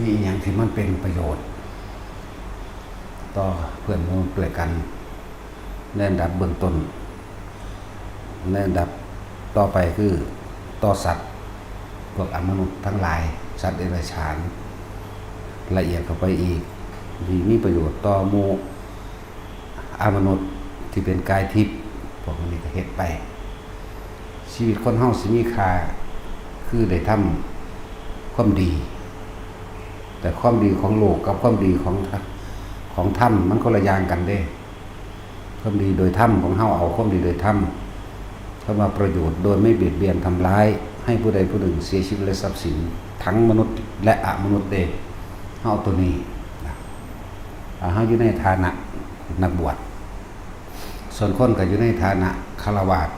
มีอย่างที่มันเป็นประโยชน์ต่อเพื่อนมนุษย์ด้วยกันในอันดับเบื้องต้นในอันดับต่อไปคือต่อสัตว์พวกอมนุษย์ทั้งหลายสัตว์เดรัจฉานละเอียดเข้าไปอีกมีประโยชน์ต่อหมู่อมนุษย์ที่เป็นกายทิพย์พวกนี้ก็เฮ็ดไปชีวิตคนเฮาสิมีค่าคือได้ทำความดีแต่ความดีของโลกกับความดีของธรรมมันคนละอย่างกันเด้ความดีโดยธรรมของเฮาเอาความดีโดยธรรมเข้ามาประโยชน์โดยไม่เบียดเบียนทำร้ายให้ผู้ใดผู้หนึ่งเสียชีวิตและทรัพย์สินทั้งมนุษย์และอมนุษย์เด้เฮาตัวนี้เฮาอยู่ในฐานะนักบวชส่วนคนก็อยู่ในฐานะฆราวาส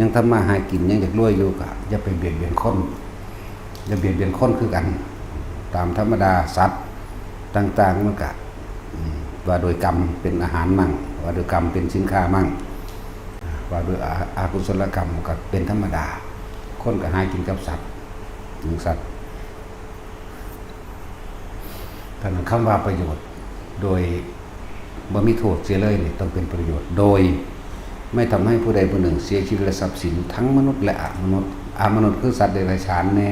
ยังทำมาหากินยังอยากรวยอยู่ก็อย่าไปเบียดเบียนคนอย่าเบียดเบียนคนคือกันตามธรรมดาสัตว์ต่างๆมันก็ว่าโดยกรรมเป็นอาหารมั่งว่าโดยกรรมเป็นสินค้ามั่งว่าโดยอากุศลกรรมก็เป็นธรรมดาคนก็หากินกับสัตว์หนึ่งสัตว์ถ้านั้นคำว่าประโยชน์โดยบ่มีโทษเสียเลยนี่ต้องเป็นประโยชน์โดยไม่ทำให้ผู้ใดผู้หนึ่งเสียชีวิตและทรัพย์สินทั้งมนุษย์และอมนุษย์คือสัตว์เดรัจฉานแน่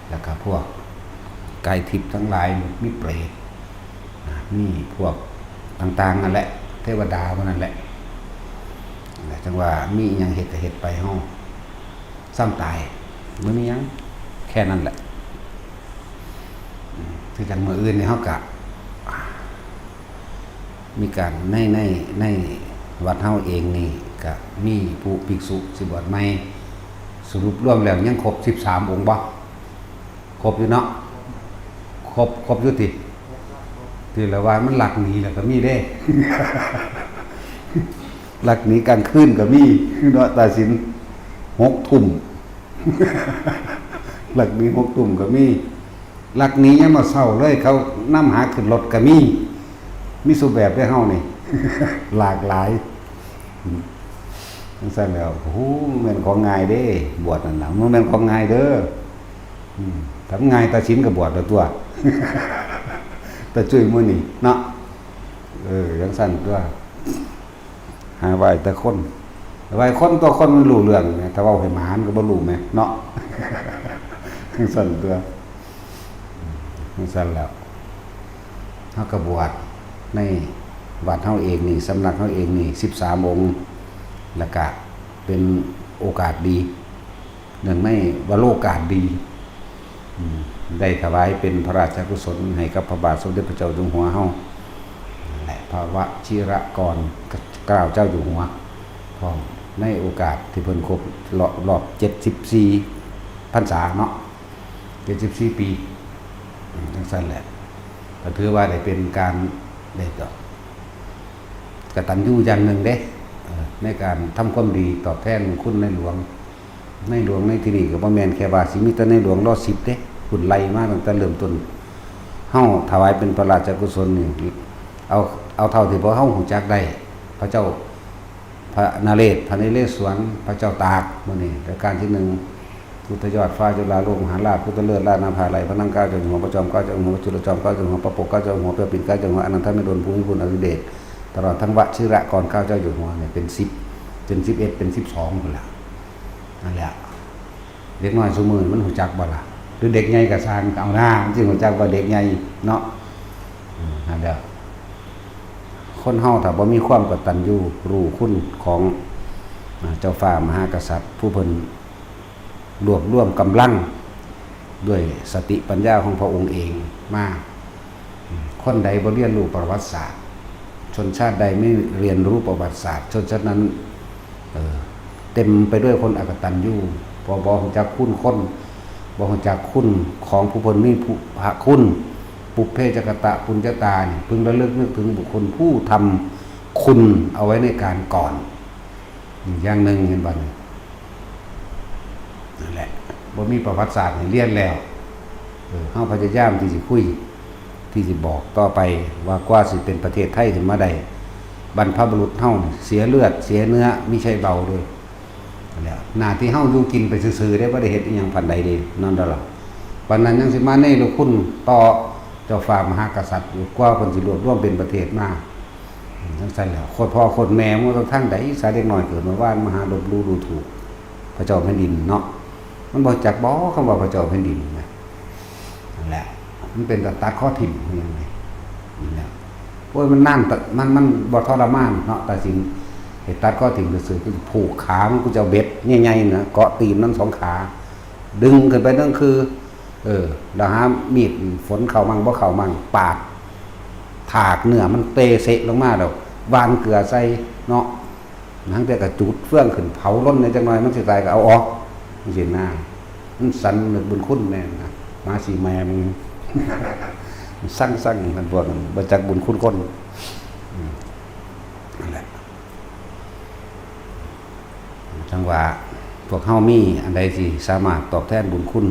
แล้วก็พวกกายทิพย์ทั้งหลายมีเปรตมีพวกต่างๆนั่นแหละเทวดาพวกนั้นแหละจังว่ามีอย่างเหตุไปห้องซ้ำตายมันมียังแค่นั้นแหละที่จังมืออื่นในเฮากะมีการในวัดเฮาเองนี่ก็มีผู้ภิกษุสิบวชใหม่สรุปรวมแล้วยังครบ13องค์บ่ครบอยู่เนาะครบอยู่ติที่ละว่ามันหลักหนีแล้วก็มีเด้ หลักหนีกลางคืนก็มีเนาะตาสิน6 ทุ่ม หลักหนี6 ทุ่มก็มีหลักหนียังมาเศร้าเลยเขานำหาขึ้นรถก็มีสุแบบได้เฮานี่ หลากหลายทั้งนั้นแล้วโอ้โหมันเป็นของง่ายเด้บวชนั่นน่ะมันเป็นของง่ายเด้อทำง่ายตาชิ้นกับบวชแล้วตัว แต่จุ้ยมื้อนี้เนาะจังซั่นตัวหาไว้แต่คนไว้คนตัวคนมันรู้เรื่องแม่ถ้าเว้าให้หมามันก็บ่รู้แม่เนาะ จังซั่นตัวจังซั่นแล้วเฮาก็บวชในวัดเฮาเองนี่สำนักเฮาเองนี่13องค์แล้วก็เป็นโอกาสดีเนื่องในวโรกาสดีได้ถวายเป็นพระราชกุศลให้กับพระบาทสมเด็จพระเจ้าอยู่หัวเฮาและพระวชิรกรเกล้าเจ้าอยู่หัวพร้อมในโอกาสที่เพิ่นครบรอบ74พรรษาเนาะ74ปีจังซั่นแหละก็ถือว่าได้เป็นการได้กตัญญูอย่างหนึ่งเด้ในการทำความดีตอบแทนคุณในหลวงในที่นี่ก็บ่แม่นแค่ว่าสิมีแต่ในหลวงรอ10เด้คุณไล่มาตั้งแต่เริ่มต้นเฮาถวายเป็นพระราชกุศลนี่เอาเท่าที่พอเฮาฮู้จักได้พระเจ้าพระนเรศพระนเรศวรพระเจ้าตากมื้อนี้รายการที่1พุทธยอดฟ้าจุฬาโลกมหาราชพุทธเลิศราชนาภาลัยพระนั่งเกล้าเจ้าอยู่หัวพระจอมเกล้าเจ้าอยู่หัวจุลจอมเกล้าเจ้าอยู่หัวพระปกเกล้าเจ้าอยู่หัวพระปิ่นเกล้าเจ้าอยู่หัวอนันทมิดลภูมิพลอดุลยเดชตลอดทั้งวชิรกรเกล้าเจ้าอยู่หัวเนี่ยเป็น10เป็น11เป็น12พุ่นล่ะนั่นแหละเด็กน้อยซุมื้อมันฮู้จักบ่ล่ะหรือเด็กใหญ่ก็สร้างเอาหน้ามันสิฮู้จักว่าเด็กใหญ่เนาะนั่นแหละคนเฮาถ้าบ่มีความกตัญญูรู้คุณของเจ้าฟ้ามหากษัตริย์ผู้เพิ่นรวบรวมกำลังด้วยสติปัญญาของพระองค์เองมาคนใดบ่เรียนรู้ประวัติศาสตร์ชนชาติใดไม่เรียนรู้ประวัติศาสตร์ชนชาตินั้นเต็มไปด้วยคนอกตัญญูบ่รู้จักคุณคนบ่รู้จักคุณของผู้เพิ่นมีพระคุณปุพเพจักตะปุญญาตานี่พึงระลึกนึกถึงบุคคลผู้ทำคุณเอาไว้ในการก่อนอย่างหนึ่งเห็นบ่นั่นแหละบ่มีประวัติศาสตร์ให้เรียนแล้วเฮาพยายามที่สิคุยที่สิบอกต่อไปว่ากว่าสิเป็นประเทศไทยขึ้นมาได้บรรพบุรุษเฮาเสียเลือดเสียเนื้อไม่ใช่เบาด้วยนั่นแหละหน้าที่เฮาอยู่กินไปซื่อๆได้บ่ได้เฮ็ดอีหยังพันใดเด้นั่นดอกล่ะ ปานนั้นยังสิมาในลูกคุณต่อเจ้าฟ้ามหากษัตริย์อยู่กว่าเพิ่นสิรวบรวมเป็นประเทศมาจังซั่นแหล้วโคตรพ่อโคตรแม่มันต้องทั้งใดสายเด็กน้อยเกิดมาว่านมหาลบลู่ดูถูกพระเจ้าแผ่นดินเนาะมันบ่จักบ่คำว่าพระเจ้าแผ่นดินนะนั่นแหละมันเป็นตัดข้อถิ่มยังไงนี่แหละโอ้ยมันนั่นมันบ่ทรมานเนาะแต่สิ่งไอ้ตัดข้อถิ่มซื่อๆคือผูกขามันกูจะเอาเบ็ดใหญ่ๆนะเกาะตีนนั้น2ขาดึงขึ้นไปนั่นคือแล้วหามีดฝนเข้ามั่งบ่เข้ามั่งปาดถากเนื้อมันเตะเสะลงมาแล้ววานเกลือใส่เนาะทั้งแต่ก็จุดเฟื่องขึ้นเผาล้นในจังหน่อยมันสิตายก็เอาออกมันสิหน้ามันสันนึกบุญคุณแม่นะมาสิแม่มึง สั่งมันพวกนั้นบ่จักบุญคุณคนนั่นแหละจังว่าพวกเฮามีอันใดสิสามารถตอบแทนบุญคุณ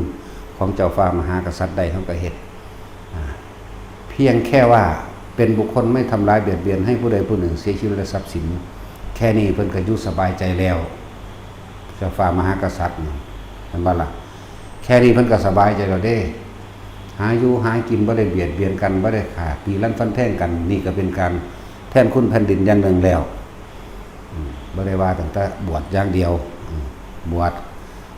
ของเจ้าฟ้ามหากษัตริย์ใดเฮาก็เฮ็ดเพียงแค่ว่าเป็นบุคคลไม่ทำร้ายเบียดเบียนให้ผู้ใดผู้หนึ่งเสียชีวิตและทรัพย์สินแค่นี้เพิ่นก็อยู่สบายใจแล้วเจ้าฟ้ามหากษัตริย์มันบ่ล่ะแค่นี้เพิ่นก็สบายใจแล้วเด้หาอยู่หากินบ่ได้เบียดเบียนกันบ่ได้ฆ่าตีลั่นฟันแทงกันนี่ก็เป็นการแทนคุณแผ่นดินอย่างหนึ่งแล้วบ่ได้ว่าตั้งแต่บวชอย่างเดียวบวช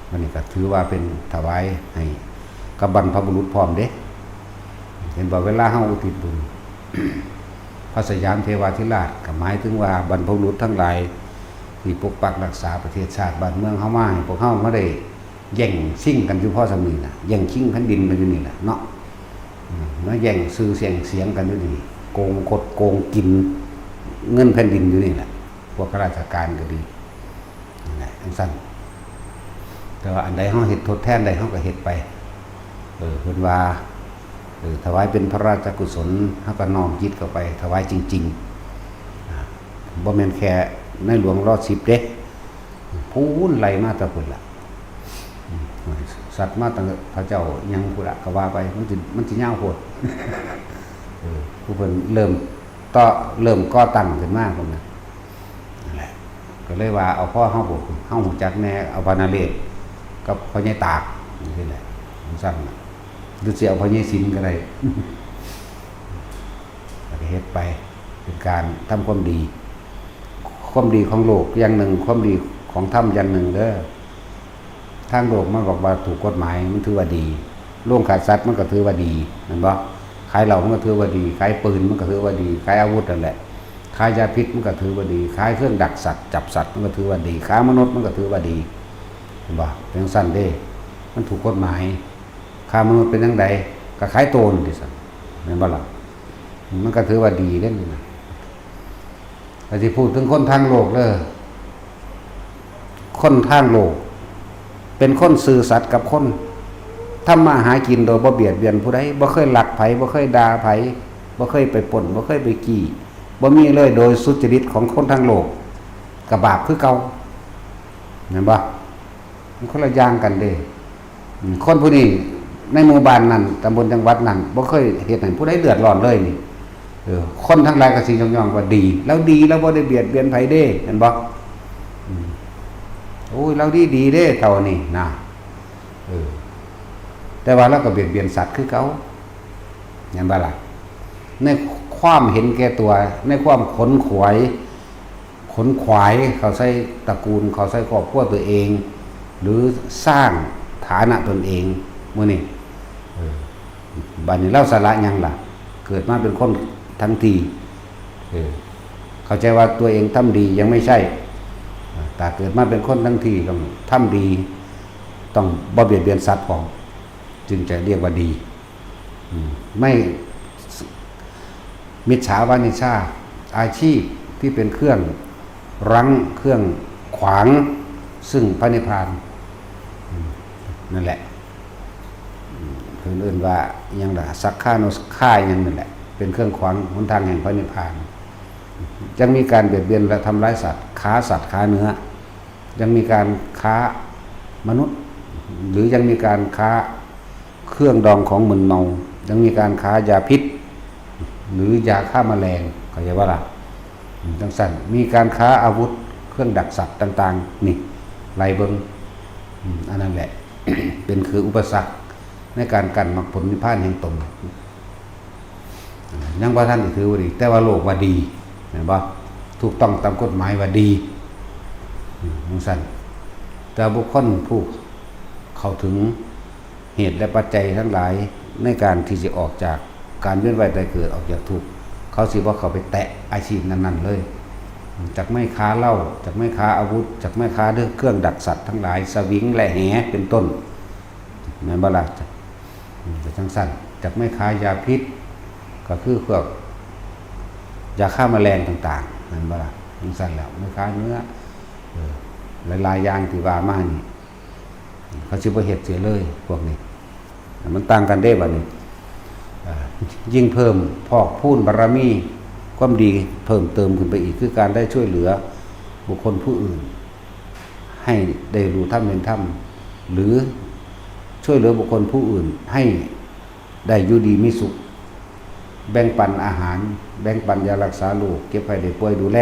มันนี่ก็ถือว่าเป็นถวายให้กับบรรพบุรุษพร้อมเด้เห็นบ่เวลาเฮาอุทิศบุญ พระสยามเทวาธิราชก็หมายถึงว่าบรรพบุรุษทั้งหลายที่ปกปักรักษาประเทศชาติบ้านเมืองเฮามาให้พวกเฮาบ่ได้แย่งชิงกันอยู่พ่อสำนีน่ะแย่งชิงแผ่นดินกันอยู่นี่แหละเนาะมาแย่งซื้อเสียงกันอยู่นี่โกงกดโกงกินเงินแผ่นดินอยู่นี่แหละพวกข้าราชการก็ดีนั่นแหละสั้นแต่ว่าอันใดเฮาเฮ็ดทดแทนใดเฮาก็เฮ็ดไปเพิ่นว่าถวายเป็นพระราชกุศลเฮาก็น้อมจิตเข้าไปถวายจริงๆบ่แม่นแค่ในหลวงรอด10เด้พูนไหลมาแต่พุ่นล่ะสัตว์มาตั้งพระเจ้ายังพุ่นล่ะก็ว่าไปมันสิยาวโพดผู้เพิ่นเริ่มก่อตั้งขึ้นมาพุ่นน่ะนั่นแหละก็เลยว่าเอาพ่อเฮาบ่เฮาฮู้จักแน่เอาพระนเรศกับพ่อใหญ่ตากนี่แหละสั้นน่ะหรือสิเอาพระใหญ่สินก็ได้ก็เฮ็ดไปเป็นการทำความดีของโลกอย่างหนึ่งความดีของธรรมอย่างหนึ่งเด้อทางโลกมันบอกว่าถูกกฎหมายมันถือว่าดีล่วงขาดสัตว์มันก็ถือว่าดีแม่นบ่ขายเหล้ามันก็ถือว่าดีขายปืนมันก็ถือว่าดีขายอาวุธนั่นแหละขายยาพิษมันก็ถือว่าดีขายเครื่องดักสัตว์จับสัตว์มันก็ถือว่าดีค้ามนุษย์มันก็ถือว่าดีเห็นบ่เป็นสั้นเด้มันถูกกฎหมายค้ามนุษย์เป็นจังไดก็ขายโตนดิซั่นแม่นบ่ล่ะมันก็ถือว่าดีเด้นั่นแต่ที่พูดถึงคนทางโลกเด้อคนทางโลกเป็นคนซื่อสัตย์กับคนทำมาหากินโดยบ่เบียดเบียนผู้ใดบ่เคยลักไผบ่เคยด่าไผบ่เคยไปปล้นบ่เคยไปกี้บ่มีเลยโดยสุจริตของคนทางโลกกับบาปคือเก่าเห็นบ่มันคนละอย่างกันเด้คนผู้นี้ในหมู่บ้านนั้นตำบลจังหวัดนั้นบ่เคยเฮ็ดให้ผู้ใดเดือดร้อนเลยนี่คนทั้งหลายก็สิยอมว่าดีแล้วบ่ได้เบียดเบียนไผเด้เห็นบ่โอ้ยเราดีเด้เท่านี้นะแต่ว่าเราก็เบียดเบียนสัตว์คือเก่าเห็นบ่ล่ะในความเห็นแก่ตัวในความขนขวายเขาใช้ตระกูลเขาใช้ครอบครัวตัวเองหรือสร้างฐานะตนเองมื้อนี้บัดนี้เราสละหยังล่ะเกิดมาเป็นคนทั้งทีเข้าใจว่าตัวเองทำดียังไม่ใช่แต่เกิดมาเป็นคนทั้งทีต้องทำดีต้องบ่เบียดเบียนสัตว์ของจึงจะเรียกว่าดีไม่มิจฉาวานิชาอาชีพที่เป็นเครื่องรั้งเครื่องขวางซึ่งพระนิพพานนั่นแหละคือเรียกว่ายังล่ะสักขาโนค่ายังนั่นแหละเป็นเครื่องขวางหนทางแห่งพระนิพพานยังมีการเบียดเบียนและทำร้ายสัตว์ค้าสัตว์ค้าเนื้อยังมีการค้ามนุษย์หรือยังมีการค้าเครื่องดองของมึนเมายังมีการค้ายาพิษหรือยาฆ่าแมลงเข้าใจว่าล่ะจังสั่นมีการค้าอาวุธเครื่องดักสัตว์ต่างๆนี่ไล่เบิ่งอันนั้นแหละ เป็นคืออุปสรรค ในการกันมรรคผลนิพพานแห่งตนยังว่าท่านถือว่าดีแต่ว่าโลกว่าดีเห็นบ่ถูกต้องตามกฎหมายว่าดีนั่นสั่นแต่บุคคลผู้เข้าถึงเหตุและปัจจัยทั้งหลายในการที่จะออกจากการเวียนว่ายตายเกิดออกจากทุกข์เขาสิว่าเขาไปแตะอาชีพนั้นๆเลยจากไม่ค้าเหล้าจากไม่ค้าอาวุธจากไม่ค้าเครื่องดักสัตว์ทั้งหลายสวิงและแหเป็นต้นแม่นบ่ล่ะจะจังสั่นจากไม่ค้ายาพิษก็คือพวกยาฆ่าแมลงต่างๆนั่นบ่ล่ะจังสั่นแล้วไม่ค้าเนื้อหลายๆอย่างที่ว่ามานี่เขาสิบ่เฮ็ดเสียเลยพวกนี้มันต่างกันได้บัดนี้ยิ่งเพิ่มพอกพูนบารมีความดีเพิ่มเติมขึ้นไปอีกคือการได้ช่วยเหลือบุคคลผู้อื่นให้ได้รู้ธรรมเห็นธรรมหรือช่วยเหลือบุคคลผู้อื่นให้ได้อยู่ดีมีสุขแบ่งปันอาหารแบ่งปันยารักษาโรคเก็บไว้ได้ป่วยดูแล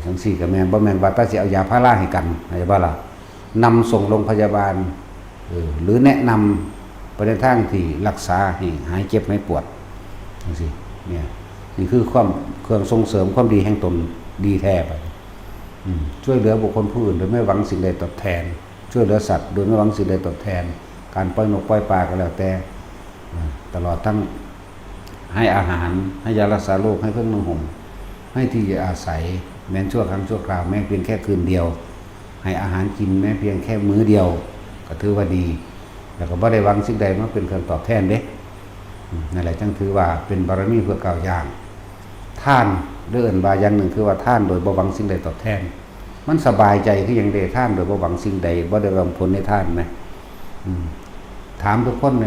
จังซี่ก็แม่นบ่แม่นว่าตาสิเอายาพาราให้กันให้บ่ล่ะนำส่งโรงพยาบาลหรือแนะนำไปในทางที่รักษาให้หายเจ็บหายปวดจังซี่เนี่ยนี่คือความเครื่องส่งเสริมความดีแห่งตนดีแท้ไปช่วยเหลือบุคคลผู้อื่นโดยไม่หวังสิ่งใดตอบแทนช่วยเหลือสัตว์โดยไม่หวังสิ่งใดตอบแทนการปล่อยนกปล่อยปลาก็แล้วแต่ตลอดทั้งให้อาหารให้ยารักษาโรคให้เครื่องนุ่งห่มให้ที่อาศัยแม้ชั่วครั้งชั่วคราวแม้เพียงแค่คืนเดียวให้อาหารกินแม้เพียงแค่มื้อเดียวก็ถือว่าดีแล้วก็บ่ได้หวังสิ่งใดมาเป็นเครื่องตอบแทนเด้นั่นแหละจึงถือว่าเป็นบารมีเพื่อก้าวย่างท่านเรื่องบาอย่างหนึ่งคือว่าท่านโดยบ่หวังสิ่งใดตอบแทนมันสบายใจที่ยังได้ท่านโดยบ่หวังสิ่งใดบ่ได้หวังผลในท่านไหมถามทุกคนไหม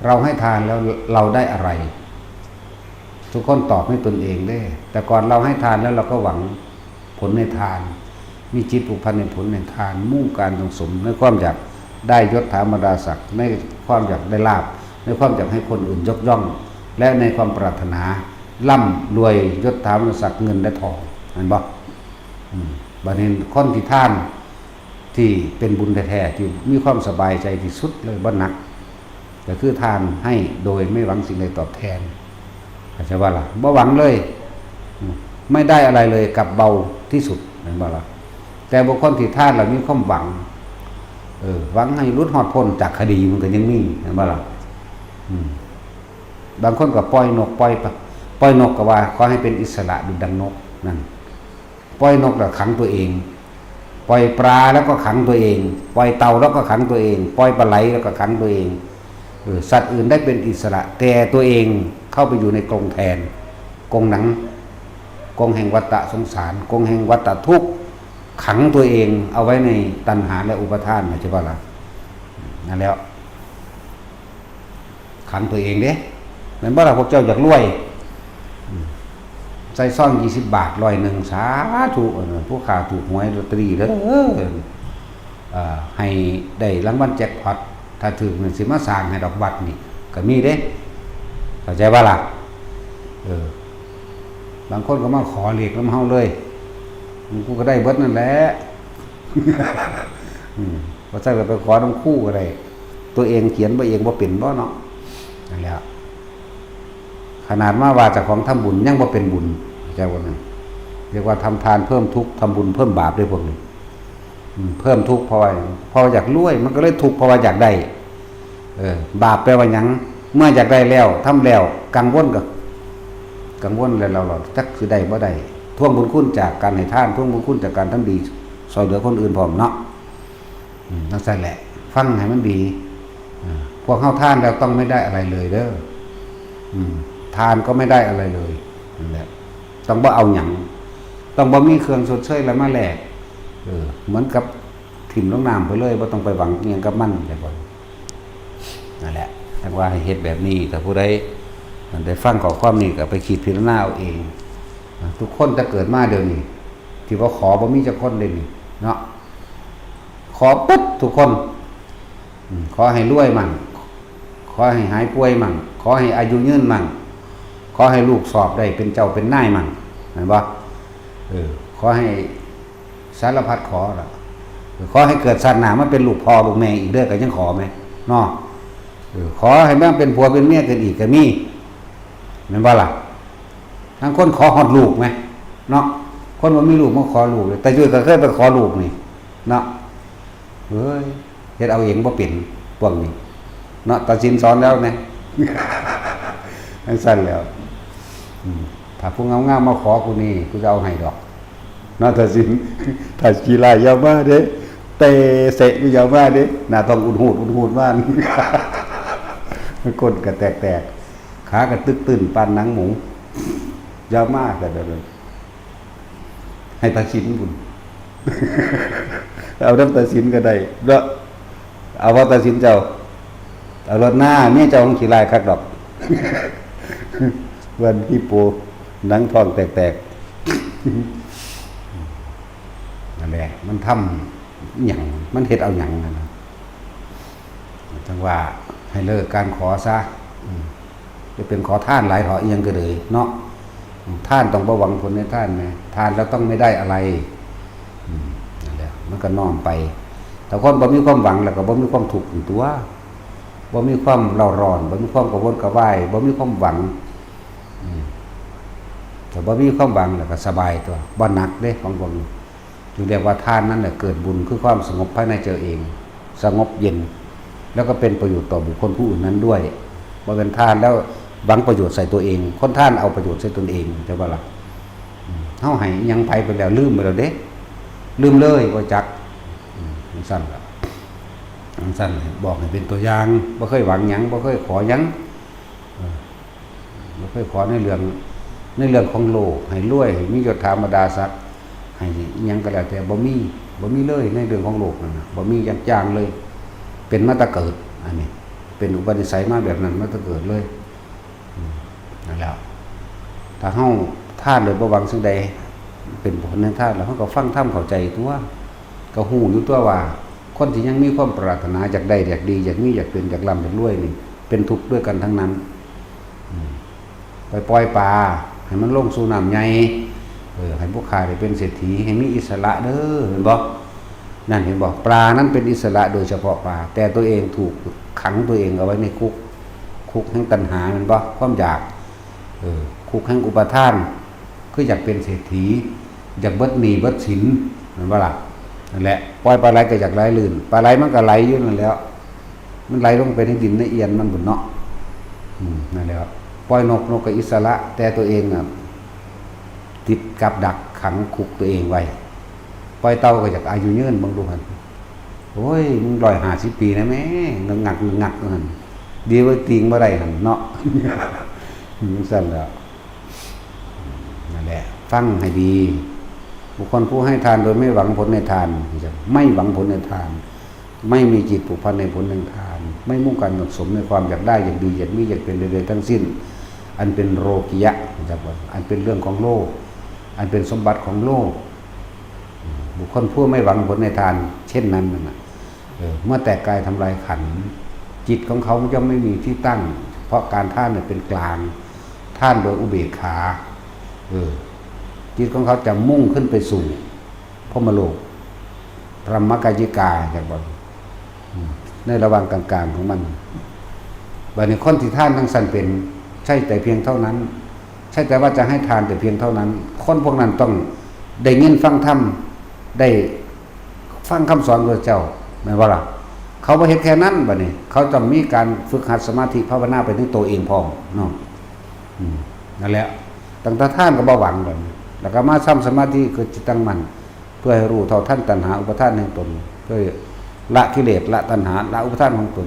เราให้ทานแล้วเราได้อะไรทุกคนตอบให้ตนเองได้แต่ก่อนเราให้ทานแล้วเราก็หวังผลในทานมีจิตผูกพันในผลในทานมุ่งการสงสมในความอยากได้ยศถาบรรดาศักดิ์ในความอยากได้ลาภในความอยากให้คนอื่นยกย่องและในความปรารถนาร่ำรวยยศถาบรรดาศักดิ์เงินและทองเห็นบ่บัดนี้คนที่ท่านที่เป็นบุญแท้ๆที่มีความสบายใจที่สุดเลยบ่หนักก็คือทานให้โดยไม่หวังสิ่งใดตอบแทนเข้าใจว่าล่ะบ่หวังเลยไม่ได้อะไรเลยกับเบาที่สุดเห็นบ่ล่ะแต่บุคคลที่ท่านเรามีความหวังหวังให้รุดหอดพ้นจากคดีมันก็ยังมีเห็นบ่ล่ะบางคนก็ปล่อยนกปล่อยนกก็ว่าขอให้เป็นอิสระดุจดังนกนั่นปล่อยนกแล้วขังตัวเองปล่อยปลาแล้วก็ขังตัวเองปล่อยเต่าแล้วก็ขังตัวเองปล่อยปลาไหลแล้วก็ขังตัวเองสัตว์อื่นได้เป็นอิสระแต่ตัวเองเข้าไปอยู่ในกรงแทนกรงหนังกรงแห่งวัฏฏะสงสารกรงแห่งวัฏฏะทุกข์ขังตัวเองเอาไว้ในตัณหาและอุปาทานใช่ป่ะล่ะนั่นแล้วขังตัวเองเด้เหมือนว่าเราพวกเจ้าอยากรวยใส่ซ่อง20 บาท100สาธุผู้ข่าวถูกหวยลอตเตอรี่เด้อให้ได้รางวัลแจ็คพอตถ้าถึงสิมาสร้างให้ดอกบัตรนี่ก็มีเด้เข้าใจว่าล่ะบางคนก็มาขอเลขน้ำเฮาเลยกูก็ได้เบิดนั่นแหละว่าใช่ก็ไปขอน้ำคู่ก็ได้ตัวเองเขียนบ่เองบ่เป็นบ่เนาะนั่นแหละขนาดว่าจากของทำบุญยังบ่เป็นบุญใจวันนั้นเรียกว่าทำทานเพิ่มทุกข์ทำบุญเพิ่มบาปด้วยพวกนี้เพิ่มทุกข์เพราะอยากรวยมันก็เลยทุกข์เพราะว่าอยากได้บาปแปลว่าหยังเมื่ออยากได้แล้วทำแล้วกังวลแล้วเราจักคือได้บ่ได้ท่วงบุญคุณจากการให้ทานท่วงบุญคุณจากการทำดีช่วยเหลือคนอื่นพร้อมเนาะนั่นแหละฟังให้มันดีพวกเข้าทานแล้วต้องไม่ได้อะไรเลยเด้อทานก็ไม่ได้อะไรเลยนั่นแหละต้องบ่เอาหยังต้องบ่มีเครื่องชดเชยแล้วมาแลกเหมือนกับถิ่มลงน้ำไปเลยบ่ต้องไปหวังอิหยังกับมันแต่บ่นั่นแหละแต่ว่าให้เฮ็ดแบบนี้ถ้าผู้ใดได้ฟังข้อความนี้ก็ไปคิดพิจารณาเอาเองทุกคนจะเกิดมาเดี๋ยวนี้ที่ว่าขอบ่มีจักคนเลยนี่เนาะขอปุ๊บทุกคนขอให้รวยมั่งขอให้หายป่วยมั่งขอให้อายุยืนมั่งขอให้ลูกสอบได้เป็นเจ้าเป็นนายมั่งเห็นบ่ขอให้สารพัดขอละขอให้เกิดศาสนามาเป็นลูกพ่อลูกแม่อีกเด้อก็ยังขอไหมเนาะ ขอให้แม่งเป็นผัวเป็นเมียกันอีกก็มีแม่นบ่ล่ะทั้งคนขอฮอดลูกไหมเนาะคนบ่มีลูกมาขอลูกเลยแต่จุ้ยก็เคยไปขอลูกนี่เนาะเฮ้ยเฮ็ดเอาเองบ่เป็นพวกนี้เนาะตัดสินสอนแล้วนะจังซั่นแล้วถ้าผู้งามๆมาขอกูนี่กูจะเอาให้ดอกเนาะตัดสินถ้าขี้ลายยาวมาเด้เตเสะอยู่ยาวมาเด้หน้าต้องอุ่นหูดบ้านก้นก็แตกๆขาก็ตึกตื่นปานหนังหมูยาวมากแต่แบบนั้นให้ตัดสินบุญเอาน้ำตัดสินก็ได้เนาะเอาว่าตัดสินเจ้าเอารถหน้าเมียเจ้าของขี้ลายคักดอกวันพี่ปูหนังทองแตกนั่นแหละมันทำหยังมันเฮ็ดเอาหยังนั่นนะจังว่าให้เลิกการขอซะจะเป็นขอท่านหลายขอเอียงก็เลยเนาะท่านต้องบ่หวังผลในท่านนะทานแล้วต้องไม่ได้อะไรนั่นแหละมันก็น้อมไปแต่คนบ่มีความหวังแล้วก็บ่มีความทุกข์ตัวบ่มีความเร่าร้อนบ่มีความกระวนกระวายบ่มีความหวังแต่บ่มีความหวังแล้วก็สบายตัวบ่หนักเด้ของพวกนี้จึงเรียกว่าทานนั้นแหละเกิดบุญคือความสงบภายในเจอเองสงบเย็นแล้วก็เป็นประโยชน์ต่อบุคคลผู้อื่นนั้นด้วยบ่เป็นทานแล้วหวังประโยชน์ใส่ตัวเองคนท่านเอาประโยชน์ใส่ตนเองใช่ป่ะล่ะเฮาให้ยังไผไปแล้วลืมไปแล้วเด้ลืมเลยบ่จักสั่นล่ะสั่นบอกให้เป็นตัวอย่างบ่เคยหวังหยังบ่เคยขอหยังบ่เคยขอในเรื่องของโลกให้รวยให้มียศถาบรรดาศักดิ์ให้หยังก็แล้วแต่บ่มีเลยในเรื่องของโลกนั่นน่ะบ่มีอย่างจางเลยเป็นมาแต่เกิดอันนี้เป็นอุปนิสัยมาแบบนั้นมาแต่เกิดเลยนั่นแหละถ้าเฮาท่านโดยบ่หวังสิ่งใดเป็นผลในท่านแล้วเฮาก็ฟังธรรมเข้าใจตัวก็ฮู้อยู่ตัวว่าคนที่ยังมีความปรารถนาอยากได้อยากดีอยากมีอยากเป็นอยากร่ำอยากรวยนี่เป็นทุกข์ด้วยกันทั้งนั้นไปปล่อยปลาให้มันลงสู่น้ำใหญ่ให้พวกข้าได้เป็นเศรษฐีให้มีอิสระเด้อเห็นบ่นั่นเห็นบ่ปลานั้นเป็นอิสระโดยเฉพาะปลาแต่ตัวเองถูกขังตัวเองเอาไว้ในคุกแห่งตัณหาเห็นบ่ความอยากคุกแห่งอุปทานคืออยากเป็นเศรษฐีอยากเบิดหนี้เบิดสินเห็นบ่ล่ะนั่นแหละปล่อยปลาไหลก็อยากไหลลื่นปลาไหลมันก็ไหลอยู่นั่นแล้วมันไหลลงไปในดินในเอียนมันบุญเนาะนั่นแหละปล่อยนกก็อิสระแต่ตัวเองน่ะติดกับดักขังคุกตัวเองไว้ปล่อยเต่าก็อยากอายุยืนบางดูหันโอ้ยมึง150 ปีนะแม่งักหันดีว่าติงบ่ได้หันเนาะสั่นแล้วนั่นแหละฟังให้ดีบุคคลผู้ให้ทานโดยไม่หวังผลในทานไม่หวังผลในทานไม่มีจิตผูกพันในผลในทานไม่มุ่งการสมในความอยากได้อยากดีอยากมีอยากเป็นใดๆทั้งสิ้นอันเป็นโลกิยะนะครับอันเป็นเรื่องของโลกอันเป็นสมบัติของโลกบุคคลผู้ไม่หวังผลในทานเช่นนั้นน่ะเมื่อแตกกายทำลายขันธ์จิตของเขาจะไม่มีที่ตั้งเพราะการท่านเนี่ยเป็นกลางท่านโดยอุเบกขาจิตของเขาจะมุ่งขึ้นไปสู่พรหมโลกพรหมกายกาอย่างบอกในระหว่างกลางๆของมันบัดนี้คนที่ท่านทั้งสันเป็นใช่แต่เพียงเท่านั้นใช่แต่ว่าจะให้ทานแต่เพียงเท่านั้นคนพวกนั้นต้องได้ยินฟังธรรมได้ฟังคำสอนของพระเจ้าแม่นบ่ล่ะเขาบ่เฮ็ดแค่นั้นบัดนี้เขาต้องมีการฝึกหัดสมาธิภาวนาไปถึงตัวเองพร้อมเนาะนั่นแหละตั้งแต่ท่านก็บ่หวังบัดนี้แล้วก็มาซ้ำสมาธิคือจิตตั้งมั่นเพื่อให้รู้เท่าทันตัณหาอุปทานแห่งตนเพื่อละกิเลสละตัณหาละอุปทานของตน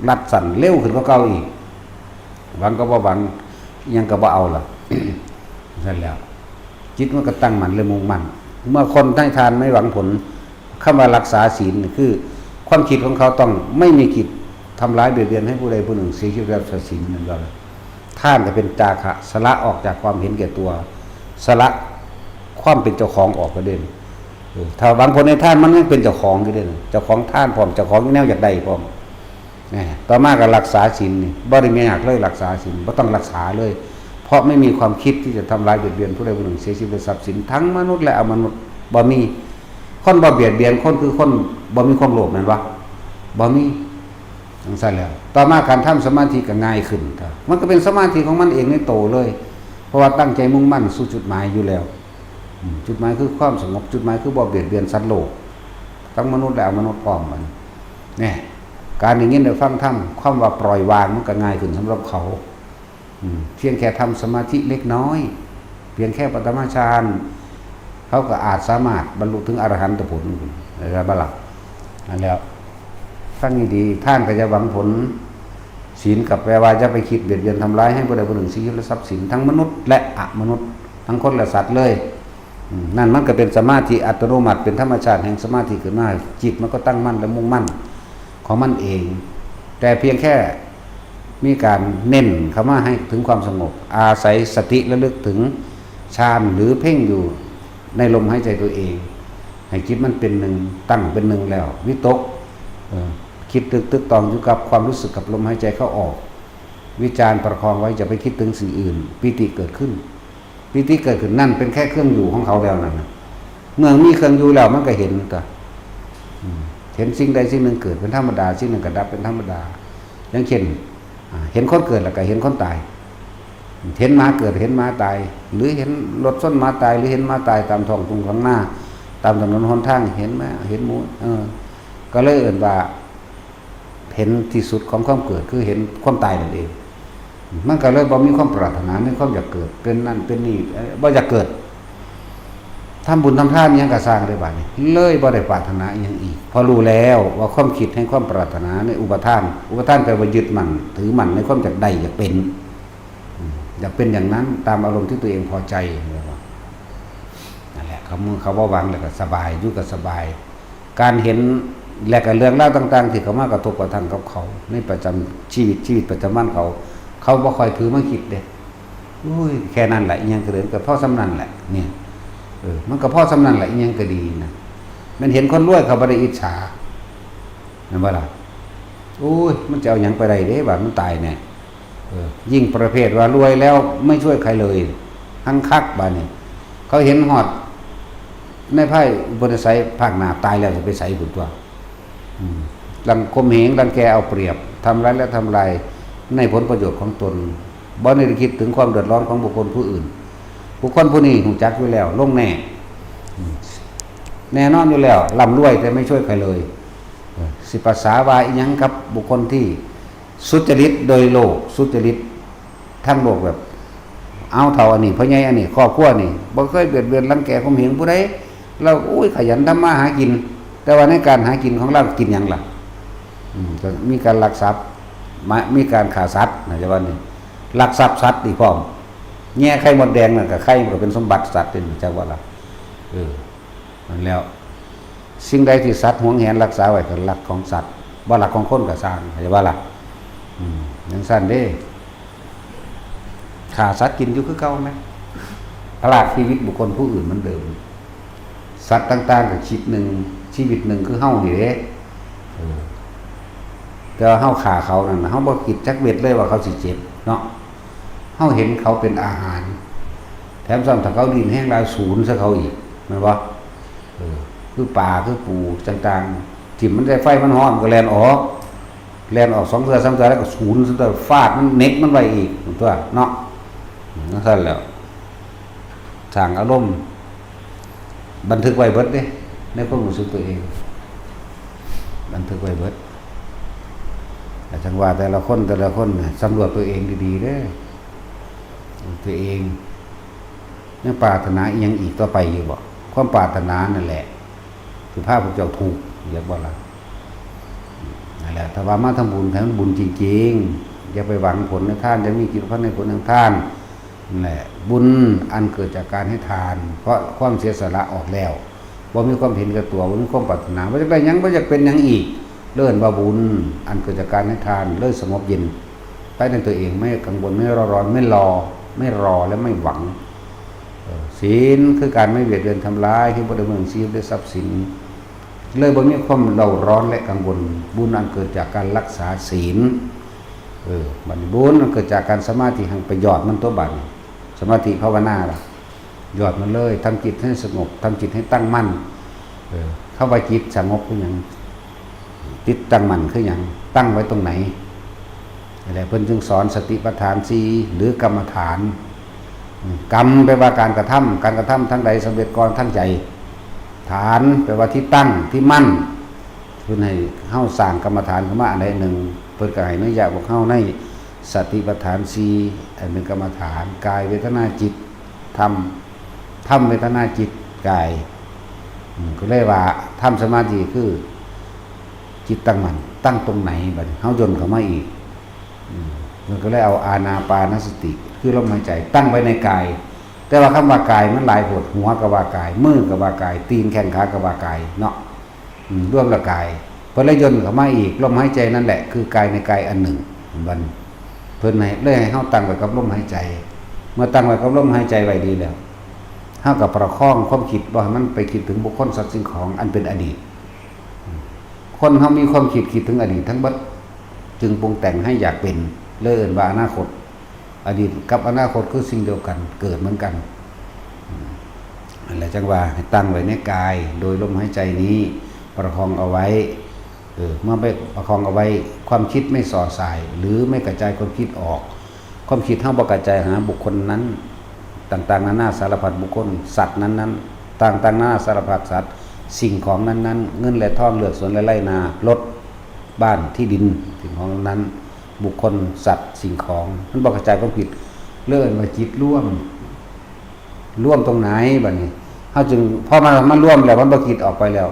รัดสั่นเร็วขึ้นกว่าเก่าอีกหวังก็บ่หวังยังก็บ่เอาล่ะ นั่นแล้วจิตมันก็ตั้งมั่นเลยมุ่งมั่นเมื่อคนให้ทานไม่หวังผลคำว่ารักษาศีลคือความคิดของเขาต้องไม่มีกิจทำร้ายเบียดเบียนให้ผู้ใดผู้หนึ่งเสียชีวิตรักษาศีลนั่นก็ท่านก็เป็นจาคะสละออกจากความเห็นแก่ตัวสละความเป็นเจ้าของออกก็เด่นถ้าหวังผลในท่านมันยังเป็นเจ้าของก็เด่นเจ้าของท่านพร้อมเจ้าของแนวอยากได้พร้อมต่อมาก็รักษาศีลนี่บ่ได้มีอยากเลยรักษาศีลบ่ต้องรักษาเลยเพราะไม่มีความคิดที่จะทำร้ายเบียดเบียนผู้ใดผู้หนึ่งเสียชีวิตทรัพย์สินทั้งมนุษย์และอมนุษย์บ่มีคนบ่เบียดเบียนคนคือคนบ่มีความโลภนั่นวะบ่มี ทั้งสั้นแล้วต่อมาการทำสมาธิก็ง่ายขึ้นมันก็เป็นสมาธิของมันเองในโตเลยเพราะว่าตั้งใจมุ่งมั่นสู่จุดหมายอยู่แล้วจุดหมายคือความสงบจุดหมายคือบ่เบียดเบียนสัตว์โลกทั้งมนุษย์และอมนุษย์พร้อมมันเนี่ยการอย่างนี้ได้ฟังธรรมความว่าปล่อยวางมันก็ง่ายขึ้นสำหรับเขาเพียงแค่ทำสมาธิเล็กน้อยเพียงแค่ปฐมฌานเขาก็อาจสามารถบรรลุถึงอรหันตผลอะไรบ้างล่ะนั่นแล้วฟังดีๆท่านก็จะหวังผลศีลกับแปลว่าจะไปคิดเบียดเบียนทำร้ายให้ผู้ใดผู้หนึ่งชีวิตและทรัพย์สินทั้งมนุษย์และอมนุษย์ทั้งคนและสัตว์เลยนั่นมันก็เป็นสมาธิอัตโนมัติเป็นธรรมชาติแห่งสมาธิขึ้นมาจิตมันก็ตั้งมั่นและมุ่งมั่นของมันเองแต่เพียงแค่มีการเน้นคำว่าให้ถึงความสงบอาศัยสติระลึกถึงฌานหรือเพ่งอยู่ในลมหายใจตัวเองให้จิตมันเป็นหนึ่งตั้งเป็นหนึ่งแล้ววิตกคิดตึกตองอยู่กับความรู้สึกกับลมหายใจเข้าออกวิจารประคองไว้จะไปคิดถึงสิ่งอื่นปิติเกิดขึ้นปิติเกิดขึ้นนั่นเป็นแค่เครื่องอยู่ของเขาแล้วนั่นเมื่อมีเครื่องอยู่แล้วมันก็เห็นตัวเห็นสิ่งใดสิ่งหนึ่งเกิดเป็นธรรมดาสิ่งหนึ่งก็ดับเป็นธรรมดาอย่างเช่นเห็นคนเกิดแล้วก็เห็นคนตายเห็นม้าเกิดเห็นม้าตายหรือเห็นรถส้นม้าตายหรือเห็นม้าตายตามท้องทุ่งข้างหน้าตามถนนหนทางเห็นไหมเห็นหมูก็เลยเอ่ยว่าเห็นที่สุดของความเกิดคือเห็นความตายนั่นเองมันก็เลยบ่มีความปรารถนาในความอยากเกิดเป็นนั่นเป็นนี่บ่อยากเกิดทำบุญทำทานยังกระสร้างได้บ้านี้เลยบ่ได้ปรารถนาอย่างอีกพอรู้แล้วว่าความคิดให้ความปรารถนาในอุปทานแปลว่ายึดมั่นถือมั่นในความอยากได้อยากเป็นอย่างนั้นตามอารมณ์ที่ตัวเองพอใจนั่นแหละเขาว่าหวังแล้วก็สบายอยู่กับสบายการเห็นและกับเรื่องเล่าต่างๆที่เขามากระทบกระทั่งกับเขาในประจำชีวิตประจำวันเขาบ่ค่อยถือมาคิดเด้แค่นั้นแหละยังก็เดินกับพ่อสำนันแหละเนี่ยมันก็พ่อสำนันแหละยังก็ดีนะมันเห็นคนรวยเขาบ่ได้อิจฉานั่นว่าล่ะมันจะเอาหยังไปได้เด้บาดมันตายแน่ยิ่งประเภทว่ารวยแล้วไม่ช่วยใครเลยทั้งคักบาดนี่เขาเห็นหอดในไพ่บริษัทภาคหนาตายแล้วจะไปใส่บุญตัวรังคมเหงรังแกเอาเปรียบทำร้ายและทำลายในผลประโยชน์ของตนบ่ได้คิดถึงความเดือดร้อนของบุคคลผู้อื่นบุคคลผู้นี้หูจักอยู่แล้วลงแน่นอนอยู่แล้วร่ำรวยแต่ไม่ช่วยใครเลยสิภาษาว่าอีหยังกับบุคคลที่สุจริตโดยโลกสุจริตทั้งโลกแบบเอาเท่าอันนี้พ่อใหญ่อันนี้ครอบครัวนี่บ่เคยเบียดเบียนรังแกข่มเหงผู้ใดเราขยันทำมาหากินแต่ว่าในการหากินของเรากินหยังล่ะก็มีการลักทรัพย์มีการฆ่าสัตว์นะจะว่านี่ลักทรัพย์สัตว์อีกพร้อมแง่ไข่มดแดงน่ะกับไข่มันก็เป็นสมบัติสัตว์เป็นจังว่าล่ะนั่นแล้วสิ่งใดที่สัตว์หวงแหนรักษาไว้ก็หลักของสัตว์บ่หลักของคนก็สร้างจะว่าล่ะอย่างสั้นเด้ฆ่าสัตว์กินอยู่คือเก่าไหมพลาดชีวิตบุคคลผู้อื่นมันเดิมสัตว์ต่างๆกับชีวิตหนึ่งคือเฮานี่เด้แต่เฮาฆ่าเขานั่นเฮาบ่คิดจักเม็ดเลยว่าเขาสิเจ็บเนาะเฮาเห็นเขาเป็นอาหารแถมซ้ำถ้าเขาดินแห้งลายศูนย์ซะเขาอีกแม่นบ่คือป่าคือปูต่างๆที่มันได้ไฟมันร้อนก็แล่นออก2 เทื่อ 3 เทื่อแล้วก็ศูนย์ซะตัวฟาดมันเน็กมันไว้อีกตัวเนาะนั่นซั่นแล้วสร้างอารมณ์บันทึกไว้เบิดเด้ในความรู้สึกตัวเองบันทึกไว้เบิดแต่จังว่าแต่ละคนสำรวจตัวเองดีๆเด้ตัวเองยังปรารถนาอีหยังอีกต่อไปอยู่บ่ความปรารถนานั่นแหละคือภาพพวกเจ้าถูกเรียกว่าล่ะนั่นแหละถ้าว่ามาทำบุญให้มันบุญจริงๆอย่าไปหวังผลในทานจะมีกิจพัฒน์ในผลทางทานนั่นแหละบุญอันเกิดจากการให้ทานเพราะความเสียสละออกแล้วบ่มีความเห็นกับตัวบ่มีความปรารถนาว่าจะได้หยังบ่อยากเป็นหยังอีกเลื่อนว่าบุญอันเกิดจากการให้ทานเลื่อนสงบเย็นไปในตัวเองไม่กังวลไม่ร้อนไม่รอและไม่หวังศีลคือการไม่เบียดเบียนทำร้ายที่บ่ได้เมืองชีพได้ทรัพย์สินเลยบ่มีความเร่าร้อนและกังวลบุญอันเกิดจากการรักษาศีลบัดนี้บุญมันเกิดจากการสมาธิหังประโยชน์มันตัวบัดสมาธิภาวนาล่ะยอดมันเลยทำจิตให้สงบทำจิตให้ตั้งมั่นเข้าไปจิตสงบคือหยังจิตตั้งมั่นคือหยัง ตั้งไว้ตรงไหนอะไรเพิ่นจึงสอนสติปัฏฐาน4หรือกรรมฐานกรรมแปลว่าการกระทำทั้งใดสำเร็จก่อนทั้งใจฐานแปลว่าที่ตั้งที่มั่นเพิ่นให้เฮาสร้างกรรมฐานขึ้นมาอันใดหนึ่งเพิ่นก็ให้อนุญาตพวกเฮาในสติปัฏฐาน4อันเป็นกรรมฐานกายเวทนาจิตธรรมเวทนาจิตกายก็เลยว่าทำสมาธิคือจิตตั้งมั่นตั้งตรงไหนบัดนี้เฮาย่นเข้ามาอีกมันก็เลยเอาอานาปานสติคือลมหายใจตั้งไว้ในกายแต่ว่าคำว่ากายมันหลายบทหัวก็ว่ากายมือก็ว่ากายตีนแข้งขาก็ว่ากายเนาะร่วมละกายพอเลยย่นเข้ามาอีกลมหายใจนั่นแหละคือกายในกายอันหนึ่งบัดเพิ่นให้เลยให้เฮาตั้งไว้กับลมหายใจเมื่อตั้งไว้กับลมหายใจไว้ดีแล้วเฮากับประคองความคิดว่ามันไปคิดถึงบุคคลสัตว์สิ่งของอันเป็นอดีตคนเฮามีความคิดถึงอดีตทั้งเบิดจึงปรุงแต่งให้อยากเป็นเลื่อนว่าอนาคตอดีตกับอนาคตคือสิ่งเดียวกันเกิดเหมือนกันอะไรจังว่าให้ตั้งไว้ในกายโดยลมหายใจนี้ประคองเอาไว้เมื่อไปประคองเอาไว้ความคิดไม่ส่อสายหรือไม่กระจายความคิดออกความคิดเฮาบ่กระจายหาบุคคลนั้นต่างๆนานาสารพัดบุคคลสัตว์นั้นๆต่างๆนานาสารพัดสัตว์สิ่งของนั้นๆเงินและทองเลือกสวนและไร่นารถบ้านที่ดินสิ่งของนั้นบุคคลสัตว์สิ่งของมันบ่กระจายความคิดเลื่อนมาจิตร่วมตรงไหนบัดนี้เฮาจึงพอมันร่วมแล้วมันบ่คิดออกไปแล้ว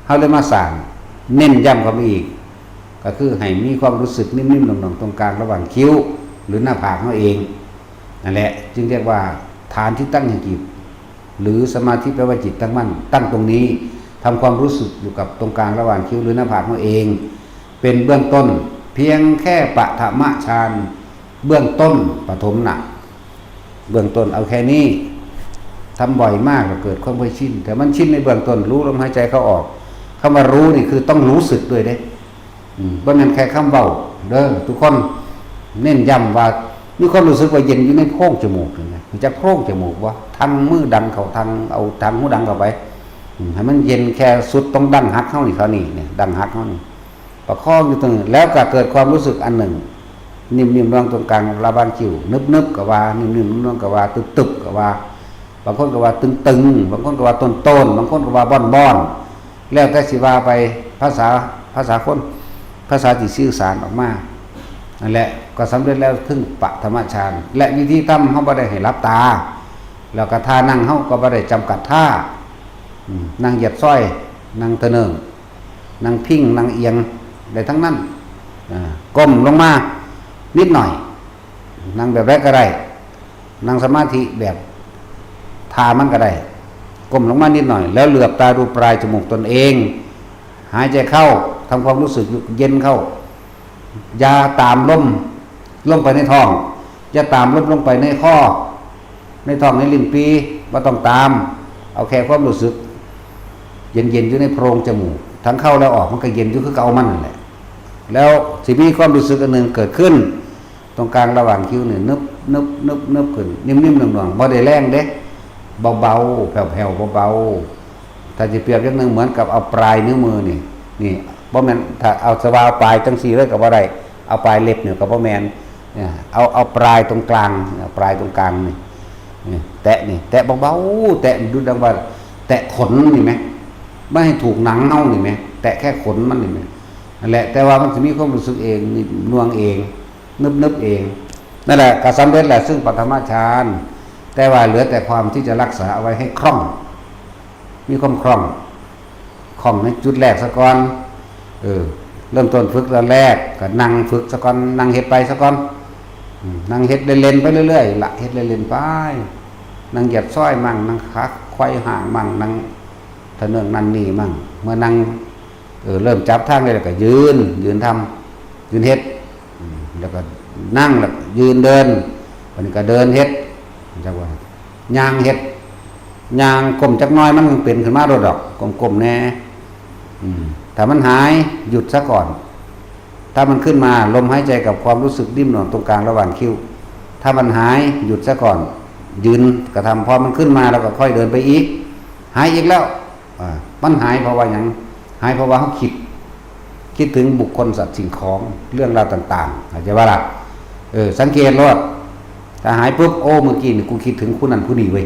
เฮาเลยมาสร้างเน้นย้ำเข้าไปอีกก็คือให้มีความรู้สึกนิ่มๆหน่อมๆตรงกลางระหว่างคิ้วหรือหน้าผากเฮาเองนั่นแหละจึงเรียกว่าฐานที่ตั้งแห่งจิตหรือสมาธิแปลว่าจิตตั้งมั่นตั้งตรงนี้ทำความรู้สึกอยู่กับตรงกลางระหว่างคิ้วหรือหน้าผากเฮาเองเป็นเบื้องต้นเพียงแค่ปฐมฌานเบื้องต้นปฐมน่ะเบื้องต้นเอาแค่นี้ทำบ่อยมากก็เกิดความเคยชินแต่มันชินในเบื้องต้นรู้ลมหายใจเข้าออกคำว่ารู้นี่คือต้องรู้สึกด้วยเด้บ่แม่นแค่คำเว้าเด้อทุกคนเน้นย้ำว่ามีความรู้สึกว่าเย็นอยู่ในโพรงจมูกนะมันจะโพรงจมูกว่าทางมือดันเข้าทางเอาทางหูดังเข้าไปให้มันเย็นแค่สุดต้องดั้งหักเฮานี่เนี่ยดั้งหักเฮานี่ประคองอยู่ตรงนี้แล้วก็เกิดความรู้สึกอันหนึ่งนิ่มๆวางตรงกลางระบางคิ้วนึบๆก็ว่านิ่มๆนั่นก็ว่าตึบๆก็ว่าบางคนก็ว่าตึงๆบางคนก็ว่าต้นๆบางคนก็ว่าบ้อนๆแล้วแต่สิว่าไปภาษาคนภาษาที่สื่อสารออกมานั่นแหละก็สำเร็จแล้วถึงปฐมฌานและวิธีทำเฮาบ่ได้ให้รับตาแล้วก็ท่านั่งเฮาก็บ่ได้จำกัดท่านั่งเหยียดซ้อยนั่งตะเนิงนั่งพิงนั่งเอียงได้ทั้งนั้นก้มลงมานิดหน่อยนั่งแบบแรกก็ได้นั่งสมาธิแบบทามันก็ได้ก้มลงมานิดหน่อยแล้วเหลือบตาดูปลายจมูกตนเองหายใจเข้าทำความรู้สึกเย็นเข้าอย่าตามลมไปในท้องอย่าตามลมลงไปในข้อในท้องในลิ้นปีบ่ต้องตามเอาแค่ความรู้สึกเย็นๆอยู่ในโพรงจมูกทั้งเข้าแล้วออกมันก็เย็นอยู่คือเก่ามันนั่นแหละแล้วสิมีความรู้สึกอันหนึ่งเกิดขึ้นตรงกลางระหว่างคิ้วนี่นึบขึ้นนิ่มๆหน่วงๆบ่ได้แรงเด้เบาๆแผ่วๆเบาๆถ้าสิเปรียบอย่างนึงเหมือนกับเอาปลายนิ้วมือนี่บ่แม่นถ้าเอาสว่าปลายจังซี่เลยก็บ่ได้เอาปลายเล็บเนี่ยก็บ่แม่นเอาปลายตรงกลางปลายตรงกลางนี่แตะเบาๆแตะดูดังว่าแตะขนนี่มั้ยไม่ให้ถูกหนังเฮานี่มั้ยแตะแค่ขนมันนี่มั้ยนั่นแหละแต่ว่ามันจะมีความรู้สึกเองนวงเองนึบเองนั่นแหละก็สำเร็จแหละซึ่งปฐมฌานแต่ว่าเหลือแต่ความที่จะรักษาเอาไว้ให้คล่องมีความคล่องในจุดแรกซะก่อนเริ่มต้นฝึกตอนแรกก็นั่งฝึกซะก่อนนั่งเฮ็ดไปซะก่อนนั่งเฮ็ดเล่นๆไปเรื่อยๆละเฮ็ดเล่นๆไปนั่งเหยียดซ้อยมั่งนั่งขาไขว้ห่างมั่งนั่งทะเนิงนั่นนี่มั่งเมื่อนั่งเริ่มจับทางได้แล้วก็ยืนทำยืนเฮ็ดแล้วก็นั่งแล้วยืนเดินวันนี้ก็เดินเฮ็ดจังว่าย่างเฮ็ดย่างก้มจักน้อยมันเป็นขึ้นมาโดดดอกก้มๆแน่ถ้ามันหายหยุดซะก่อนถ้ามันขึ้นมาลมหายใจกับความรู้สึกดิ้นหน่วงตรงกลางระหว่างคิ้วถ้ามันหายหยุดซะก่อนยืนกระทำพอมันขึ้นมาแล้วก็ค่อยเดินไปอีกหายอีกแล้วมันหายเพราะว่าหยังหายเพราะว่าเขาคิด คิดถึงบุคคลสัตว์สิ่งของเรื่องราวต่างๆอาจจะว่าล่ะสังเกตรอดถ้าหายปุ๊บโอ้เมื่อกี้นี่กูคิดถึงผู้นั้นผู้นี้เว้ย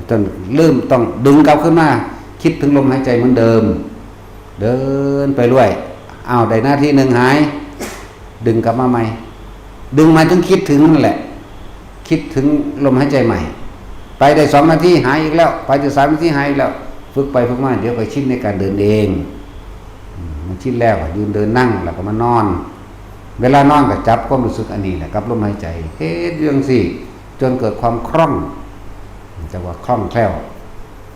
จนเริ่มต้องดึงกลับขึ้นมาคิดถึงลมหายใจเหมือนเดิมเดินไปเรื่อยอ้าวได้หน้าที่หนึ่งหายดึงกลับมาใหม่ดึงมาถึงคิดถึงนั่นแหละคิดถึงลมหายใจใหม่ไปได้2 นาทีหายอีกแล้วไปจะ3 นาทีหายอีกแล้วฝึกไปฝึกมาเดี๋ยวไปชินในการเดินเองมันชินแล้วยืนเดินนั่งแล้วก็มานอนเวลานอนก็จับความรู้สึกอันนี้แหละกับลมหายใจเฮ็ดเรื่องสิจนเกิดความคล่องจะว่าคล่องแคล่ว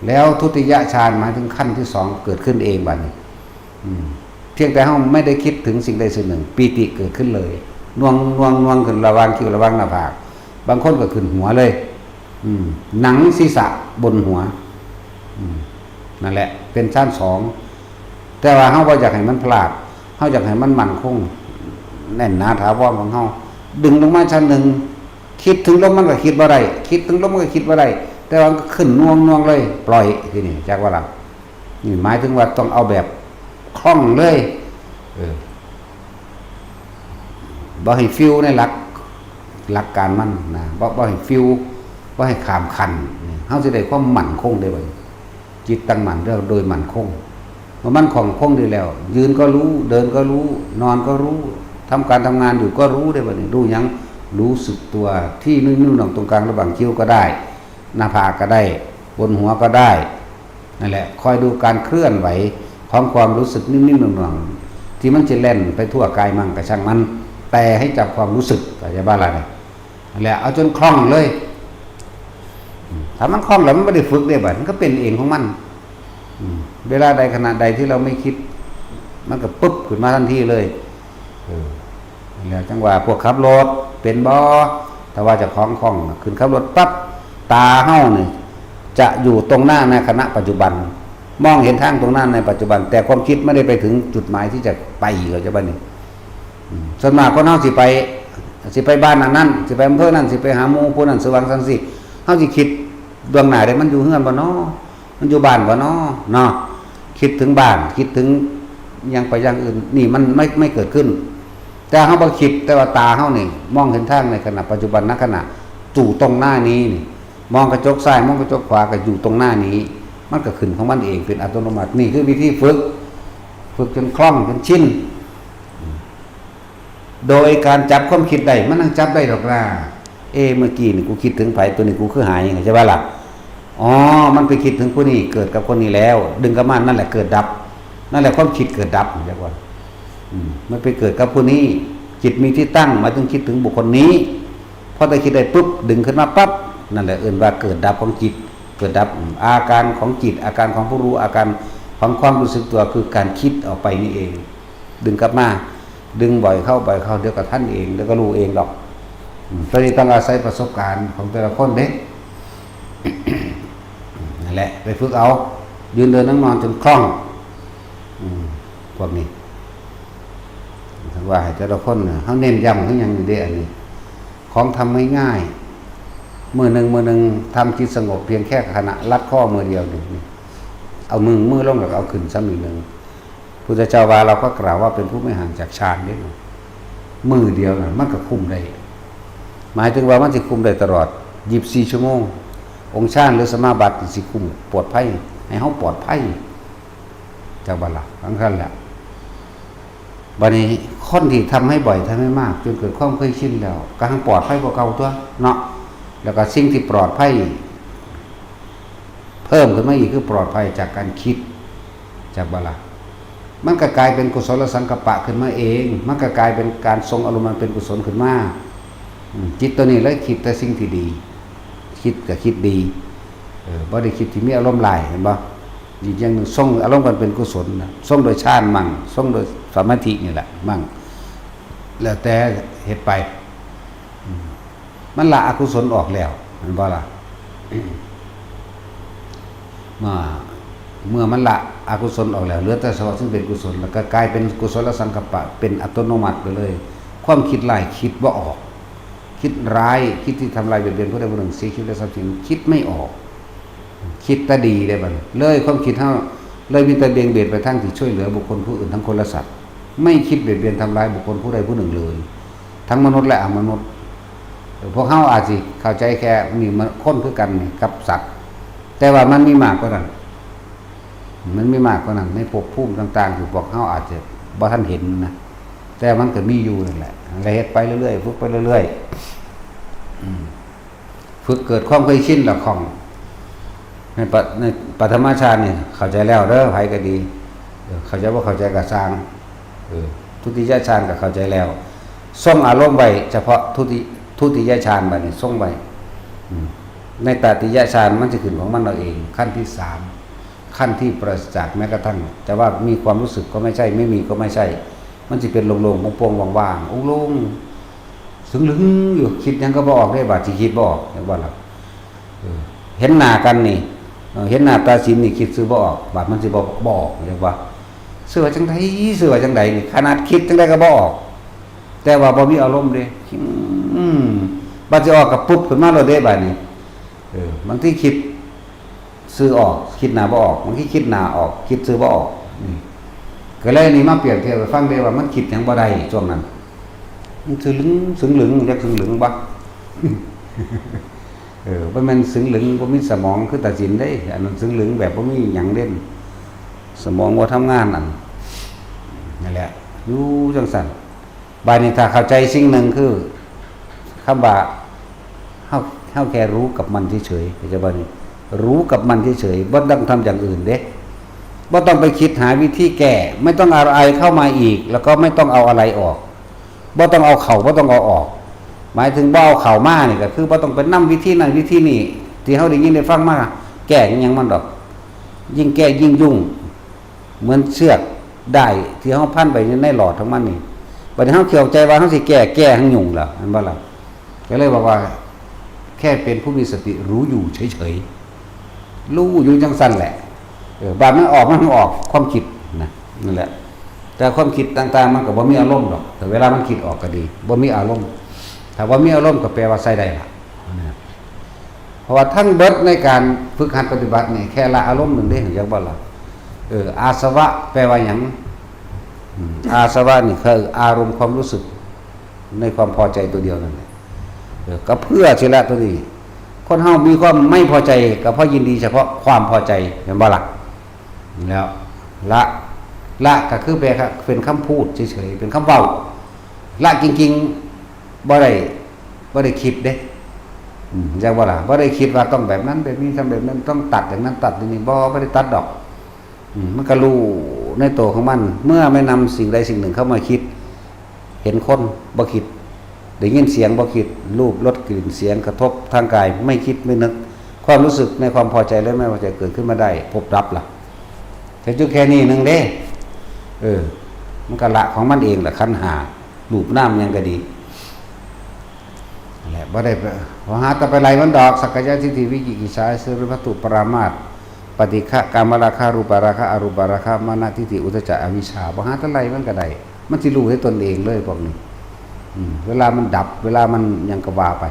แล้วทุติยฌานหมายถึงขั้นที่2เกิดขึ้นเองบัดนี้เพียงแต่เฮาไม่ได้คิดถึงสิ่งใดสิ่งหนึ่งปีติเกิดขึ้นเลยนวงขึ้นระหว่างคิ้วระหว่างหน้าผากบางคนก็ขึ้นหัวเลยหนังศีรษะบนหัวนั่นแหละเป็นชั้น2แต่ว่าเฮาบ่อยากให้มันพลาดเฮาอยากให้มันมั่นคงแน่นหนาถาวรของเฮาดึงลงมาชั้น1คิดถึงลมมันก็คิดบ่ได้คิดถึงลมมันก็คิดบ่ได้แต่ว่าก็ขึ้นน่วงเลยปล่อยทีนี้จักว่าล่ะนี่หมายถึงว่าต้องเอาแบบคล่องเลยบ่ให้ฟิวในหลักการมันนะบ่ให้ฟิวบ่ให้ขามคันเฮาสิได้ความมั่นคงได้บ่จิตตั้งมั่นโดยมั่นคงเมื่อมันคงดีแล้วยืนก็รู้เดินก็รู้นอนก็รู้ทำการทำงานอยู่ก็รู้ได้บ่นี่รู้หยังรู้สึกตัวที่นิ่งๆตรงกลางระหว่างคิ้วก็ได้หน้าผากก็ได้บนหัวก็ได้นั่นแหละคอยดูการเคลื่อนไหวของความรู้สึกนิ่งๆหน่วงๆที่มันจะเล่นไปทั่วกายมั่งก็ช่างมันแต่ให้จับความรู้สึกก็จะบ้าอะไรนั่นแหละเอาจนคล่องเลยถ้ามันคล่องแล้วมันไม่ได้ฝึกได้บ่มันก็เป็นเองของมันเวลาใดขณะใดที่เราไม่คิดมันก็ปุ๊บขึ้นมาทันทีเลยแล้วจังหวะพวกขับรถเป็นบ่แต่ว่าจะคล่องขึ้นขับรถปั๊บตาเฮ้านี่จะอยู่ตรงหน้าในขณะปัจจุบันมองเห็นทางตรงหน้าในปัจจุบันแต่ความคิดไม่ได้ไปถึงจุดหมายที่จะไปเราจะบ้านนี่ส่วนมากคนเฮาสิไปบ้านนั้นสิไปอำเภอนั้นสิไปหาหมู่ผู้นั้นสว่างสันสิเฮาสิคิดดวงหน้าได้มันอยู่เฮือนบ่เนาะมันอยู่บ้านบ่เนาะเนาะคิดถึงบ้านคิดถึงยังไปอย่างอื่นนี่มันไม่เกิดขึ้นแต่เฮาบ่คิดแต่ว่าตาเฮานี่มองเห็นทางในขณะปัจจุบันณขณะจู่ตรงหน้านี้นี่มองกระจกซ้ายมองกระจกขวาก็อยู่ตรงหน้านี้มันก็ขึ้นของมันเองเป็นอัตโนมัตินี่คือวิธีฝึกจนคล่องจนชินโดยการจับความคิดได้มันนั่งจับได้ดอกล่ะเมื่อกี้นี่กูคิดถึงไผตัวนี้กูคือหายยังไงใช่ป่ะล่ะอ๋อมันไปคิดถึงคนนี้เกิดกับคนนี้แล้วดึงกับมันนั่นแหละเกิดดับนั่นแหละความคิดเกิดดับเรียกว่ามันไปเกิดกับคนนี้จิตมีที่ตั้งมาถึงคิดถึงบุคคลนี้พอได้คิดได้ปุ๊บดึงขึ้นมาปั๊บนั่นแหละว่าเกิดดับของจิตเกิดดับอาการของจิตอาการของผู้รู้อาการของความรู้สึกตัวคือการคิดออกไปนี่เองดึงกลับมาดึงบ่อยเข้าเดี๋ยวกับท่านเองแล้วก็รู้เองหรอกตอนนี้ต้องอาศัยประสบการณ์ของแต่ละคนเด้ นั่นแหละไปฝึกเอายืนเดินนั่งนอนจนคล่องพวกนี้ถ้าว่าให้แต่ละคนเขาเน้นย้ำเขาอย่างนี้เด้อันนี้ของทำง่ายๆมือหนึ่งทำจิตสงบเพียงแค่ขณะลัดข้อมือเดียวนี่เอามือลงแล้วเอาขึ้นซ้ำอีกหนึ่งพุทธเจ้าว่าเราก็กล่าวว่าเป็นผู้ไม่ห่างจากฌานนี่มือเดียวนะมันก็คุมได้หมายถึงว่ามันสิคุมได้ตลอด24 ชั่วโมงองค์ฌานหรือสมาบัติสิคุมปลอดภัยให้เฮาปลอดภัยจากบัดละทั้งนั้นแหละบัดนี้คนที่ทำให้บ่อยทำให้มากจนเกิดความเคยชินแล้วก็ทั้งปลอดภัยกว่าเก่าตัวเนาะแล้วก็สิ่งที่ปลอดภัยเพิ่มขึ้นมาอีกคือปลอดภัยจากการคิดจากบัดละมันก็กลายเป็นกุศลสังกัปปะขึ้นมาเองมันก็กลายเป็นการทรงอารมณ์มันเป็นกุศลขึ้นมาจิตตัวนี้เลยคิดแต่สิ่งที่ดีคิดก็คิดดีบ่ได้คิดที่มีอารมณ์หลายเห็นบ่อีกอย่างนึงทรงอารมณ์กันเป็นกุศลนะทรงโดยฌานมั่งทรงโดยสมาธินี่แหละมั่งแล้วแต่เฮ็ดไปมันละอกุศลออกแล้วเห็นบ่ล่ะเมื่อมันละอกุศลออกแล้วเหลือแต่สภาวะซึ่งเป็นกุศลแล้วก็กลายเป็นกุศลสังกัปปะเป็นอัตโนมัติไปเลยความคิดร้ายคิดบ่ออกคิดร้ายคิดที่ทำลายเบียดเบียนผู้ใดผู้หนึ่งเสียชีวิตและทรัพย์สินคิดไม่ออกคิดแต่ดีได้บัดเลยความคิดเฮาเลยมีแต่เบี่ยงเบนไปทางที่ช่วยเหลือบุคคลผู้อื่นทั้งคนและสัตว์ ไม่คิดเบียดเบียนทำร้ายบุคคลผู้ใดผู้หนึ่งเลยทั้งมนุษย์และอมนุษย์พวกเขาอาจสิเข้าใจแค่นี่มันค้นคือกันนี่กับสัตว์แต่ว่ามันมีมากกว่านั้นในภพภูมิต่างๆอยู่พวกเขาอาจจะบ่ทันเห็นนะแต่มันก็มีอยู่นั่นแหละอะไรเฮ็ดไปเรื่อยๆฝึกไปเรื่อยๆฝึกเกิดความเคยชินละของในปฐมฌานนี่เข้าใจแล้วเด้อไผก็ดีเข้าใจว่าเข้าใจก็สร้างทุติยฌานก็เข้าใจแล้วส่งอารมณ์ไว้เฉพาะทุติยฌานบัดนี้ส่งไว้ในตติยฌานมันจะขึ้นของมันเราเองขั้นที่3ขั้นที่ปราศจากแม้กระทั่งแต่ว่ามีความรู้สึกก็ไม่ใช่ไม่มีก็ไม่ใช่มันจะเป็นโล่งๆโปร่งๆว่างๆโล่งๆสึงลึงอยู่คิดยังก็บ่ออกได้บาดสิคิดบ่ออกอย่างว่าล่ะเห็นหน้ากันนี่เห็นหน้าตาสินนี่คิดซื้อบ่ออกบาดมันสิบ่บอกอย่างว่าเสื้อจังไดนี่ขนาดคิดจังไดก็บ่ออกแต่ว่าบ่มีอารมณ์เด้บัดสิออกกับปุ๊บขึ้นมาโลดเด้บาดนี้บางทีคิดซื้อออกคิดหน้าบ่ออกบางทีคิดหน้าออกคิดซื้อบ่ออกก็เลยนี่มาเปรียบเทียบให้ฟังได้ว่ามันคิดหยังบ่ได้ช่วงนั้นมันสึงหลึงจักสึงหลึงบ่บ่แม่นสึงหลึงบ่มีสมองคือตัดสินได้อันนั้นสึงหลึงแบบบ่มีหยังเด่นสมองบ่ทำงานนั่นแหละอยู่จังซั่นบาดนี้ถ้าเข้าใจสิ่งหนึ่งคือคำว่าเฮาแค่รู้กับมันเฉยๆเข้าใจบ่นี่รู้กับมันเฉยๆบ่ต้องทำอย่างอื่นเด้บ่ต้องไปคิดหาวิธีแก้ไม่ต้องเอาอะไรเข้ามาอีกแล้วก็ไม่ต้องเอาอะไรออกบ่ต้องเอาเข้าบ่ต้องเอาออกหมายถึงบ่เอาเข้ามานี่ก็คือบ่ต้องไปนำวิธีนั้นวิธีนี้ที่เฮาได้ยินได้ฟังมาแก้หยังมันดอกยิ่งแก้ยิ่งยุ่งเหมือนเชือกได้ที่เฮาพันไปในหลอดของมันนี่บัดนี้เฮาเข้าใจว่าเฮาสิแก้ให้ยุ่งล่ะอันบ่ล่ะก็เลยบอกว่าแค่เป็นผู้มีสติรู้อยู่เฉยๆรู้อยู่จังซั่นแหละบาดมันออกความคิดนะนั่นแหละแต่ความคิดต่างๆมันก็บ่มีอารมณ์หรอกแต่เวลามันคิดออกก็ดีบ่มีอารมณ์ถ้าว่ามีอารมณ์ก็แปลว่าใช้ได้ล่ะเพราะว่าทั้งเบิดในการฝึกหัดปฏิบัตินี่แค่ละอารมณ์นึงได้เห็นจังบ่ล่ะอาสวะแปลว่าหยังอาสวะนี่คืออารมณ์ความรู้สึกในความพอใจตัวเดียวนั่นแหละก็เพื่อสิละตัวนี้คนเฮามีความไม่พอใจก็เพราะยินดีเฉพาะความพอใจเห็นบ่ล่ะแล้วละก็คือแปลเป็นคำพูดเฉยๆเป็นคำเว้าละจริงๆบ่ได้คิดเด้จังว่าล่ะบ่ได้คิดว่าต้องแบบนั้นแบบนี้ทำแบบนั้นต้องตัดอย่างนั้นตัดอย่างนี้บ่ได้ตัดดอกมันก็รู้ในตัวของมันเมื่อไม่นำสิ่งใดสิ่งหนึ่งเข้ามาคิดเห็นคนบ่คิดได้ยินเสียงบ่คิดรูปรสกลิ่นเสียงกระทบทางกายไม่คิดไม่นึกความรู้สึกในความพอใจและไม่พอใจเกิดขึ้นมาได้พบรับล่ะแต่จุดแค่นี้นึงเด้มันก็ละของมันเองล่ะขันธ์5รูปนามยังก็ดีแหละบ่ได้หาแต่ไปไล่มันดอกสักกายทิฏฐิวิจิกิจฉาสิริวัตถุปรามาสปฏิฆะกามราคะรูปราคะอรูปราคะมานะทิฏฐิอุทธัจจะอวิชชาบ่หาแต่ไล่มันก็ได้มันสิรู้ให้ตนเองเลยพวกนี้เวลามันดับเวลามันยังกระวาไป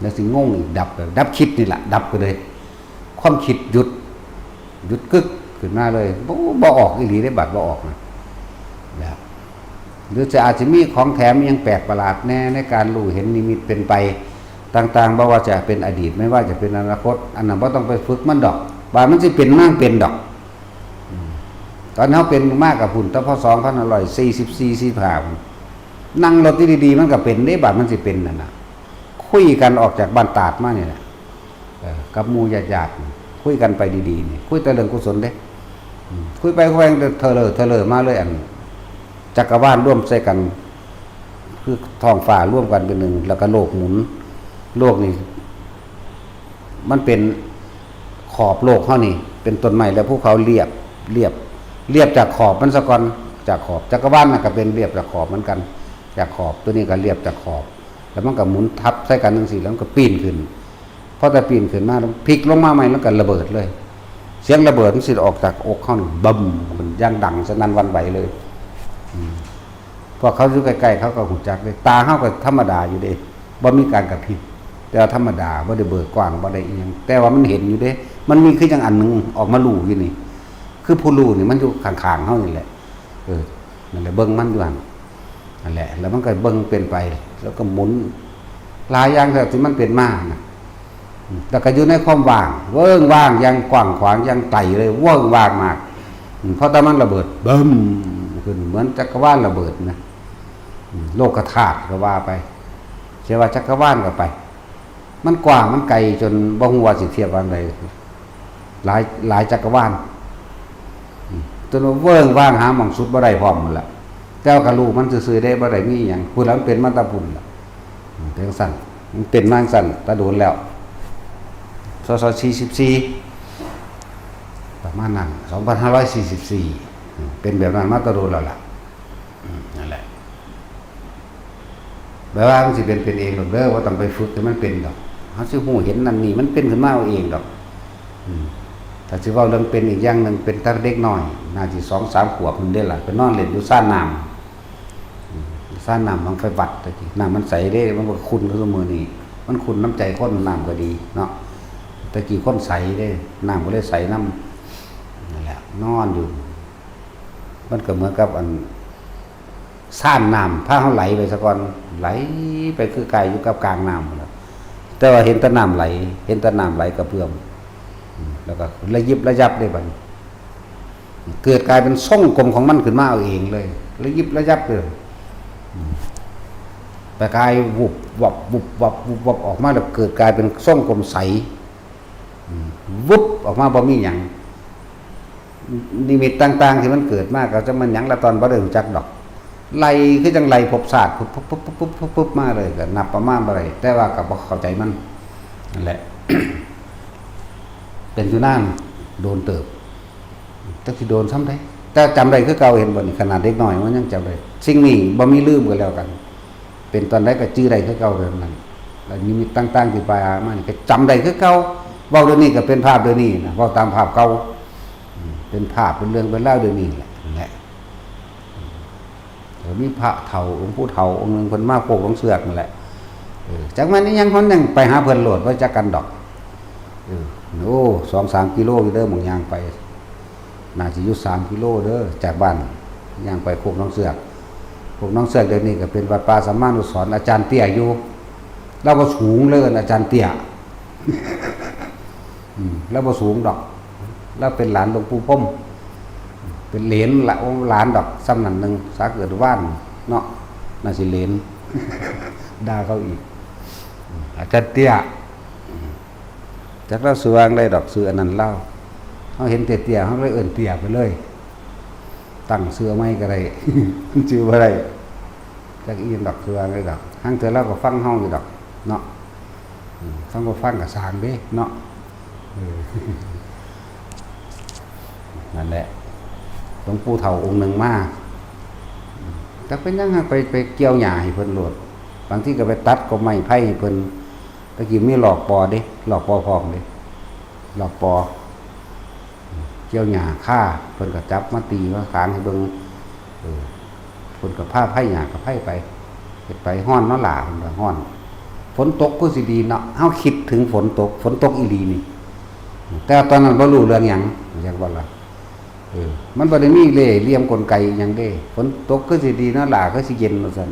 แล้วสิงงอีกดับคิดนี่แหละดับไปเลยความคิดหยุดกึกขึ้นมาเลยบ่ออกอีหลีได้บัดบ่ออกนะแล้วหรือจะอาจจะมีของแถมยังแปลกประหลาดแน่ในการรู้เห็นนิมิตเป็นไปต่างๆบ่ว่าจะเป็นอดีตไม่ว่าจะเป็นอนาคตอันนั้นบ่ต้องไปฝึกมันดอกบาดมันสิเป็นมากเป็นดอกตอนเฮาเป็นมากกับหุ่นตะพ2544 45นั่งรถดีๆมันก็เป็นได้บาดมันสิเป็นนั่นน่ะคุยกันออกจากบ้านตาดมานี่แหละกับหมู่ญาติๆคุยกันไปดีๆนี่คุยแต่เรื่องกุศลเด้คุยไปคุยเธอเลยมาเลยอันจักรวาลร่วมใส่กันคือท้องฟ้าร่วมกันเป็นหนึ่งแล้วก็โลกหมุนโลกนี่มันเป็นขอบโลกเฮานี่เป็นต้นไม้แล้วภูเขาเรียบจากขอบมันซะก่อนจากขอบจักรวาลน่ะก็เป็นเรียบจากขอบเหมือนกันจากขอบตัวนี้ก็เรียบจากขอบแล้วมันก็หมุนทับใส่กันจังซี่แล้วมันก็ปีนขึ้นพอแต่ปีนขึ้นมาแล้วพลิกลงมาใหม่แล้วก็ระเบิดเลยเสียงระเบิดมันสิออกจากอกเฮานี่บึ้มมันย่างดังสนั่นหวั่นไหวเลยพอเขาอยู่ใกล้ๆเขาก็หูจักเลยตาเฮาก็ธรรมดาอยู่เด้บ่มีการกระพริบแต่ธรรมดาบ่ได้เบิกกว้างบ่ได้อีหยังแต่ว่ามันเห็นอยู่เด้มันมีคือจังอันนึงออกมารู้อยู่นี่คือผู้รู้นี่มันอยู่ข้างๆเฮานี่แหละ นั่นแหละเบิ่งมันอยู่นั่นแหละแล้วมันก็เบิ่งเป็นไปแล้วก็หมุนหลายอย่างแบบที่มันเป็นมานะแล้วก็อยู่ในความว่างเวิ้งว่างยังกว้างขวางยังไกลเลยเวิ้งว่างมากเพราะแต่มันระเบิดบึ้มขึ้นเหมือนจักรวาลระเบิดนะโลกธาตุก็ว่าไปเชื่อว่าจักรวาลก็ไปมันกว้างมันไกลจนบ่ฮู้ว่าสิเทียบว่าใดหลายจักรวาลจนเวิ้งว่างหาหม่องสุดบ่ได้พร้อมหมดละแต่ว่ากะลูกมันซื่อๆได้บ่ได้มีหยังพูดแล้วมันเป็นมาตะพุ่นล่ะจังซั่นมันเป็นมาจังซั่นตะโดนแล้วศ44ประมาณนั้น2544เป็นแบบนั้นมาตะโดนแล้วล่ะนั่นแหละแปลว่ามันสิเป็นเองดอกเด้อว่าต้องไปฝึกให้มันเป็นดอกเฮาสิฮู้เห็นนั่นนี่มันเป็นขึ้นมาเอาเองดอกถ้าสิเว้าเรื่องเป็นอีกอย่างนึงเป็นตั้งเด็กน้อยน่าสิ 2-3 ขวบมันได้ล่ะไปนอนเล่นอยู่ซ่านน้ำซ่านน้ำมันไฟวัดตะกี้น้ำมันใสเด้มันบ่ขุ่นคือมื้อนี้มันขุ่นน้ำใจคนน้ำก็ดีเนาะตะกี้คนใสเด้น้ำก็เลยใสน้ำนั่นแหละนอนอยู่มันก็เหมือนกับอันซ่านน้ำพาเฮาไหลไปซะก่อนไหลไปคือกายอยู่กับกลางน้ำแล้วแต่ว่าเห็นแต่น้ำไหลเห็นแต่น้ำไหลกระเพื่อมแล้วก็ระยิบระยับได้บัดเกิดกลายเป็นทรงกลมของมันขึ้นมาเอาเองเลยระยิบระยับเลยแต่กายวุบวับวุบวับวุบวับออกมาแล้วเกิดกลายเป็นทรงกลมใสวุบออกมาบ่มีหยังนิมิตต่างๆที่มันเกิดมาก็จะมันหยังละตอนบ่ได้รู้จักดอกไล่คือจังไล่ภพศาสตร์ปุ๊บมาเลยก็นับประมาณบ่ได้แต่ว่าก็บ่เข้าใจมันนั่นแหละ เป็นอยู่นั่นโดนเติบแต่ที่โดนซ้ำได้แต่จำได้คือเก่าเห็นบ่นี่ขนาดเด็กน้อยมันยังจำได้สิ่งนี้บ่มีลืมกันแล้วกันเป็นตอนใดก็จื้อได้คือเก่าแบบนั้นแล้วนิมิตต่างๆที่ไปมานี่ก็จำได้คือเก่าเว้าเดี๋ยวนี้ก็เป็นภาพเดี๋ยวนี้นะเว้าตามภาพเก่าเป็นภาพเป็นเรื่องเป็นเล่าเดี๋ยวนี้แหละนั่นแหละมีพระเฒ่าองค์ผู้เฒ่าองค์นึงเพิ่นมาโคกลงเสือกนั่นแหละจากนั้นนี่ยังคนยังไปหาเพิ่นโหลดว่าจักกันดอกโอ้ 2-3 กิโลอยู่เด้อหม่องย่างไปน่าสิอยู่3 กิโลเด้อจากบ้านย่างไปโคกน้องเสือกโคกน้องเสือกเดี๋ยวนี้ก็เป็นวัดป่าสัมมานุสรณ์อาจารย์เตี้ยอยู่เราบ่สูงเลยอาจารย์เตี้ยแล้วบ่สูงดอกแล้วเป็นหลานหลวงปู่พรหมเป็นเหลนละหลานดอกซ้ำนั่นนึงสาเกิดว่านเนาะน่าสิเหลนด่าเขาอีกอาจารย์เตี้ยจักเราสว่างได้ดอกซื้ออันนั้นเล่าเฮาเห็นเตี้ยๆเฮาเลยเอิ้นเตี้ยไปเลยตั้งเสื้อไม้ก็ได้ ชื่อบ่ได้จักอีนดอกสว่างได้ดอกหั่งเทื่อเราก็ฟังเฮาอยู่ดอกเนาะฟังบ่ฟังก็สร้างเด้เนาะนั่นแหละหลวงปู่เฒ่าองค์หนึ่งมาแต่เป็นยังไงไปเกี่ยวหญ้าให้เพิ่นโลดบางทีก็ไปตัดก็ไม้ไผ่ให้เพิ่นตะกี้มีหลอกปอเด้หลอกปอพร้อมเด้หลอกปอเกี่ยวหญ้าฆ่าเพิ่นก็จับมาตีมาขางให้เบิ่งเพิ่นก็พาไผ่หญ้าก็ไผ่ไปเฮ็ดไปฮ้อนเนาะหล่าเพิ่นก็ฮ้อนฝนตกก็สิดีเนาะเฮาคิดถึงฝนตกอีหลีนี่แต่ตอนนั้นบ่รู้เรื่องหยังจักว่าล่ะมันบ่ได้มีเล่ห์เหลี่ยมกลไกหยังเด้ฝนตกก็สิดีเนาะหล่าก็สิเย็นว่าซั่น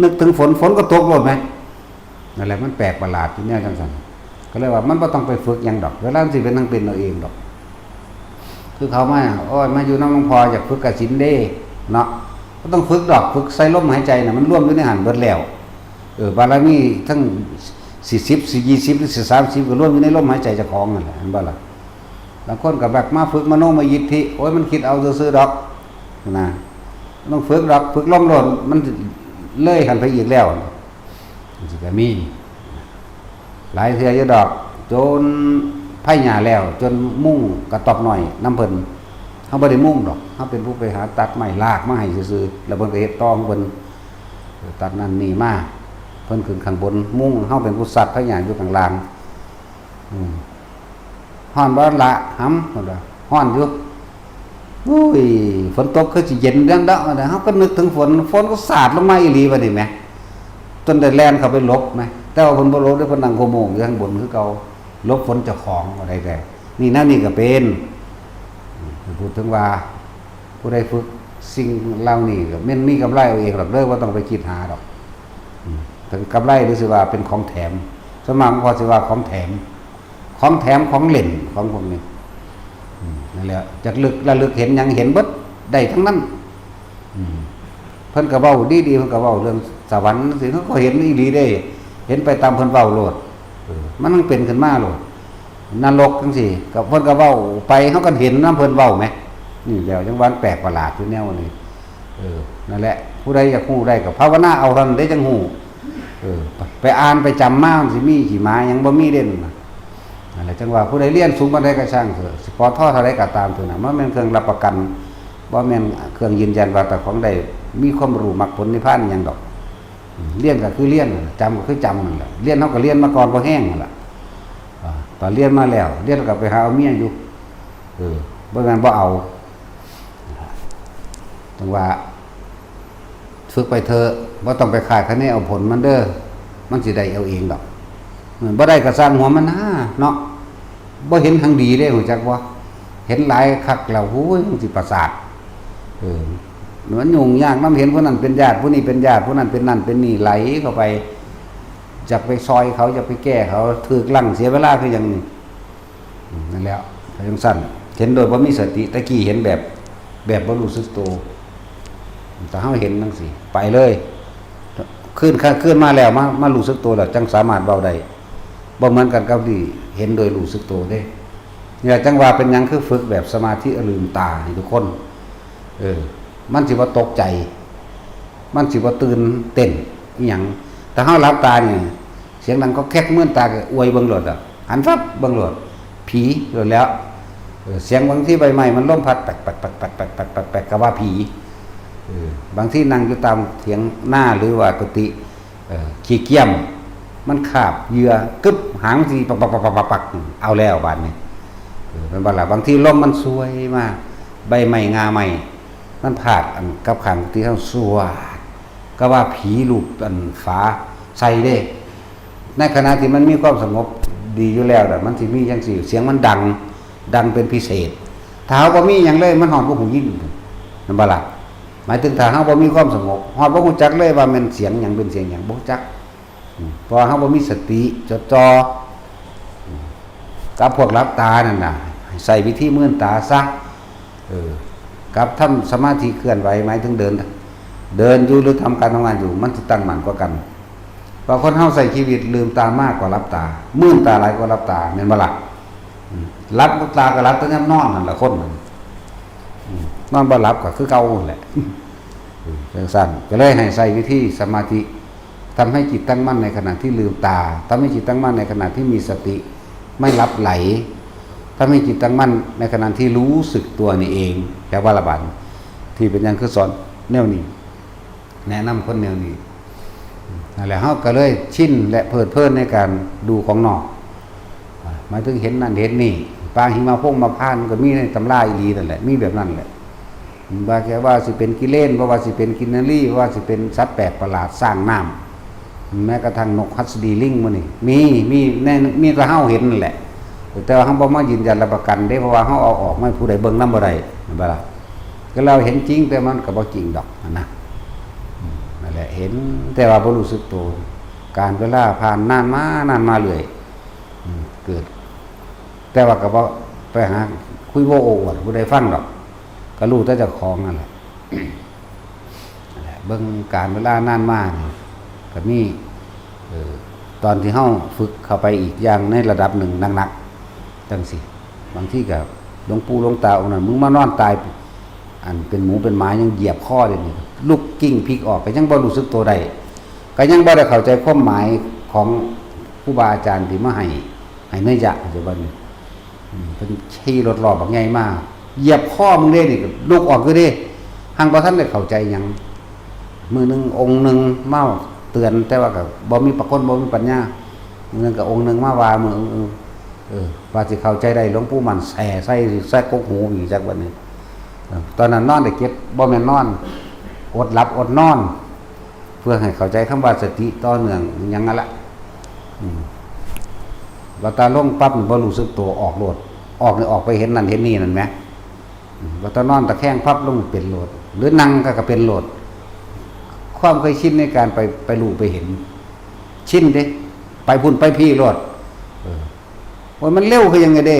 นึกถึงฝนก็ตกโลดมั้ยนั่นแหละมันแปลกประหลาดอยู่แนวจังซั่นก็เลยว่ามันบ่ต้องไปฝึกหยังดอกเวลามันสิเป็นทั้งเป็นเอาเองดอกคือเขามาโอ้ยมาอยู่นำหลวงพ่ออยากฝึกกสิณเด้เนาะบ่ต้องฝึกดอกฝึกใส่ลมหายใจน่ะมันรวมอยู่ในหันเบิดแล้วบารมีทั้ง40 20หรือ30ก็รวมอยู่ในลมหายใจเจ้าของนั่นแหละเห็นบ่ล่ะบางคนก็แบบมาฝึกมโนมยิทธิโอ้ยมันคิดเอาซื่อๆดอกนะต้องฝึกดอกฝึกลมโลดมันเลยกันไปอีกแล้วสิก็มีหลายเทื่ออยู่ดอกจนไผหญ้าแล้วจนมุ่งกระตอกหน่อยน้ำเพิ่นเฮาบ่ได้มุ่งดอกเฮาเป็นผู้ไปหาตัดไม้ลากมาให้ซื่อๆแล้วเพิ่นก็เฮ็ดตองเพิ่นตัดนั่นนี่มาเพิ่นขึ้นข้างบนมุ่งเฮาเป็นผู้สัตว์ไผหญ้าอยู่ข้างล่างฮ้อนบ่ละหำพุ่นว่าฮ้อนอยู่อุ้ยฝนตกคือสิเย็นดังดอกเฮาก็นึกถึงฝนก็สาดลงมาอีหลีบัดนี้แหมจนได้แล่นเข้าไปหลบแหมแต่ว่าเพิ่นบ่หลบได้เพิ่นนั่งโคโมงอยู่ข้างบนคือเก่าหลบฝนเจ้าของอะไรแต่นี่แนวนี้ก็เป็นพูดถึงว่าผู้ใดฝึก สิ่งเหล่านี้ก็มันมีกำไรเอาเองหรอกเด้อบ่ต้องไปคิดหาดอกถึงกำไรหรือสิว่าเป็นของแถมสวนมากพอสิว่าของแถมของเล่นของพวกนี้นั่นแหละจักลึกระลึกเห็นหยังเห็นเบิดได้ทั้งนั้นเพิ่นก็เว้าดีๆเพิ่นก็เว้าเรื่องสวรรค์สิเขาก็เห็นอีหลีได้เห็นไปตามเพิ่นเว้าโลดมันต้องเป็นขึ้นมาโลดนรกจังซี่ก็เพิ่นก็เว้าไปเฮาก็เห็นนำเพิ่นเว้าแหมนี่แล้วจังหวะแปลกประหลาดอยู่แนวนี้นั่นแหละผู้ใดอยากฮู้ได้ก็ภาวนาเอาเท่านั้นได้จังฮู้ไปอ่านไปจำมามันสิมีขี้หมายังบ่มีเด่นนั่นแหละจังว่าผู้ใดเรียนสูงปานใดก็ช่างเถอะสิขอท่อเท่าใดก็ตามเถอะนะมันเป็นเครื่องรับประกันบ่แม่นเครื่องยืนยันว่าแต่ของใดมีความรู้มรรคผลนิพพานหยังดอกเรียนก็คือเรียนจำก็คือจำนั่นแหละเรียนเฮาก็เรียนมาก่อนบ่แห้งนั่นล่ะตอนเรียนมาแล้วเรียนก็ไปหาเอาเมียอยู่บ่งั้นบ่เอาจังว่าฝึกไปเถอะบ่ต้องไปคาดคะเนเอาผลมันเด้อมันสิได้เอาเองดอกบ่ได้ก็สร้างหัวมันนะเนาะบ่เห็นทางดีเด้รู้จักบ่เห็นหลายคักแล้วโอ้ยมันสิประสาทมันยุ่งยากนำเห็นผู้นั้นเป็นญาติผู้นี้เป็นญาติผู้นั้นเป็นนั่นเป็นนี่ไหลเข้าไปจักไปซอยเขาจะไปแก้เขาถูกลั่งเสียเวลาคือหยังนี่นั่นแหละจังซั่นเห็นโดยบ่มีสติตะกี้เห็นแบบบ่รู้สึกตัวแต่เฮาเห็นจังซี่ไปเลยขึ้นมาแล้วมารู้สึกตัวแล้วจังสามารถเว้าได้บ่เหมือนกันกับที่เห็นโดยรู้สึกตัวเด้เนี่ยจังว่าเป็นหยังคือฝึกแบบสมาธิลืมตาให้ทุกคนมันสิบ่ตกใจมันสิบ่ตื่นเต้นอีหยังแต่เฮาหลับตานี่เสียงดังก็แคกมื่นตาก็อวยเบิ่งโลดอ่ะหันฟับเบิ่งโลดผีโลดแล้วเสียงบางที่ใบไม้มันล้มพัดแปกๆก็ว่าผีบางที่นั่งอยู่ตามเถียงหน้าหรือว่ากุฏิขี้เกียจมันคาบเหยื่อกึบหางสิปักเอาแล้วบาดนี้เป็นบ่ล่ะบางที่ลมมันสวยมากใบไม้งาไม้มันพาดอันกับขังที่เฮาสวดก็ว่าผีลูกอันฟ้าใส่เด้ในขณะที่มันมีความสงบดีอยู่แล้วแต่มันสิมีจังซี่เสียงมันดังเป็นพิเศษถ้าเฮาบ่มีหยังเลยมันฮอดบ่ฮู้ยินนั่นบ่ล่ะหมายถึงถ้าเฮาบ่มีความสงบฮอดบ่ฮู้จักเลยว่ามันเสียงหยังเป็นเสียงหยังบ่ฮู้จักเพราะเฮาบ่มีสติจดจ่อกับพวกหลับตานั่นน่ะใส่วิธีมื่นตาซะกับทำสมาธิเคลื่อนไหวหมายถึงเดินอยู่หรือทำการทำงานอยู่มันสิตั้งมั่นกว่ากันเพราะคนเฮาใส่ชีวิตลืมตามากกว่าหลับตามื่นตาหลายกว่าหลับตาแม่นบ่ล่ะหลับตาก็หลับแต่ยามนอนนั่นล่ะคนมันนอนบ่หลับก็คือเก่าแหละจังซั่นก็เลยให้ใส่วิธีสมาธิทำให้จิตตั้งมั่นในขณะที่ลืมตาทำให้จิตตั้งมั่นในขณะที่มีสติไม่หลับไหลทำให้จิตตั้งมั่นในขณะที่รู้สึกตัวนี่เองแค่ว่าละบาดที่เป็นอย่างคือสอนแนวนี้แนะนำคนแนวนี้นั่นแหละเฮาก็เลยชินและเพลิดเพลินในการดูของนอกหมายถึงเห็นนั่นเห็นนี่ปางหิมะพงมาพานก็มีในตำราอีหลีนั่นแหละมีแบบนั้นแหละว่าแค่ว่าสิเป็นกิเลนว่าสิเป็นกินนารีว่าสิเป็นสัตว์แปลกประหลาดสร้างน้ำแม้กระทั่งนกฮัสดีลิงมื้อนี่มีแต่เฮาเห็นนั่นแหละแต่ว่าเฮาบ่มายืนยันรับประกันเด้เพราะว่าเฮาเอาออกมาผู้ใดเบิ่งนำบ่ได้นั่นบ่ล่ะก็เราเห็นจริงแต่มันก็บ่จริงดอกนะนั่นแหละเห็นแต่ว่าบ่รู้สึกตัวการเวลาผ่านนานมาเรื่อยเกิดแต่ว่าก็บ่ไปหาคุยโว้โอ้อวดผู้ใดฟังดอกก็รู้แต่เจ้าของนั่นแหละเบิ่งการเวลานานมานี่ก็มีตอนที่เฮาฝึกเข้าไปอีกอย่างในระดับหนึ่งหนักๆจังซี่บางทีก็หลวงปู่หลวงตาองค์นั้นมึงมานอนตายอันเป็นหมูเป็นหมายังเหยียบคอได้นี่ลุกกิ้งพลิกออกก็ยังบ่รู้สึกตัวได้ก็ยังบ่ได้เข้าใจความหมายของครูบาอาจารย์ที่มาให้เนยยะปัจจุบันนี้เป็นขี่รถรอบบักใหญ่มากเหยียบข้อมึงเด้นี่ลุกออกคือเด้หังบ่ทันได้เข้าใจหยังมือนึงองค์นึงมาเตือนแต่ว่าก็บ่มีปกคนบ่มีปัญญามือนึงก็องค์นึงมาว่ามือว่าสิเข้าใจได้หลวงปู่มันใส่กกหูอีกจักบัดนี้ตอนนั้นนอนได้เก็บบ่แม่นนอนอดหลับอดนอนเพื่อให้เข้าใจคำว่าสติต่อเนื่องหยังนั่นล่ะว่าตาลงปั๊บบ่รู้สึกตัวออกโลดออกไปเห็นนั่นเห็นนี่นั่นแหมว่าตานอนตะแคงพับลงเป็นโลด หรือนั่งก็เป็นโหลดความเคยชินในการไปรู้ไปเห็นชินเด้ไปพุ่นไปพี่โหลดว่ามันเร็วคือยังไงเด้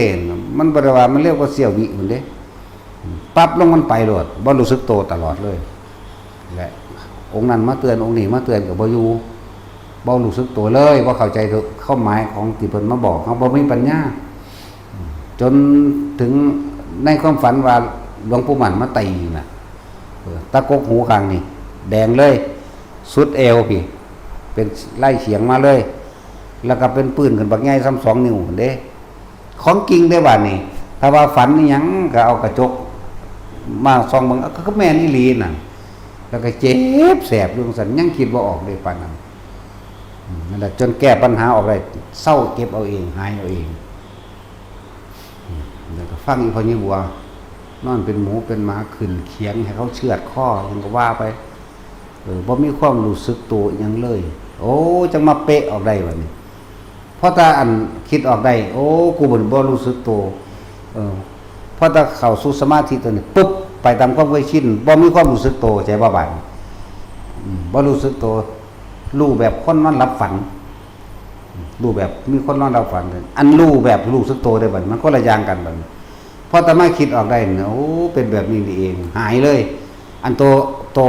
มันบริวารมันเร็วกว่าเสี้ยววิมันเด้ปั๊บลงมันไปโหลดบ่รู้สึกโตตลอดเลยแหละองค์นั้นมาเตือนองค์นี้มาเตือนกับบ่อยู่บ่รู้สึกตัวเลยบ่เข้าใจเข้าหมายของที่เพิ่นมาบอกเขาบ่มีปัญญาจนถึงในความฝันว่าหลวงปู่หมันมาตีน่ะตะกกหูข้างนี่แดงเลยสุดเอวพี่เป็นไล่เฉียงมาเลยแล้วก็เป็นปืนขึ้นบักใหญ่ซ้ำ2 นิ้วเด้ของจริงได้บัดนี้ถ้าว่าฝันนี่หยังก็เอากระจกมาส่องเบิ่งก็แม่นอีหลีน่ะแล้วก็เจ็บแสบอยู่ซั่นยังคิดบ่ออกเลยปานนั้นนั่นแหละจนแก้ปัญหาออกได้เศร้าเก็บเอาเองหายเอาเองแล้วก็ฟังอีพอนี่บัวนอนเป็นหมูเป็นหมาขึ้นเขียงให้เขาเชือดข้อมันก็ว่าไปบ่มีความรู้สึกตัวหยังเลยโอ้จังมาเป๊ะออกได้บัดนี้พอตาอันคิดออกได้โอ้กูบ่รู้สึกตัวพอตาเข้าสู่สมาธิตัวนี้ปุ๊บไปตามความเคยชินบ่มีความรู้สึกตัวใจบ่บาดบ่รู้สึกตัวรู้แบบคนนอนหลับฝันรู้แบบมีคนนอนหลับฝันอันรู้แบบรู้สึกตัวได้บัดมันคนละอย่างกันบัดพอตามาคิดออกได้เนี่ยโอ้เป็นแบบนี้นี่เองหายเลยอันโต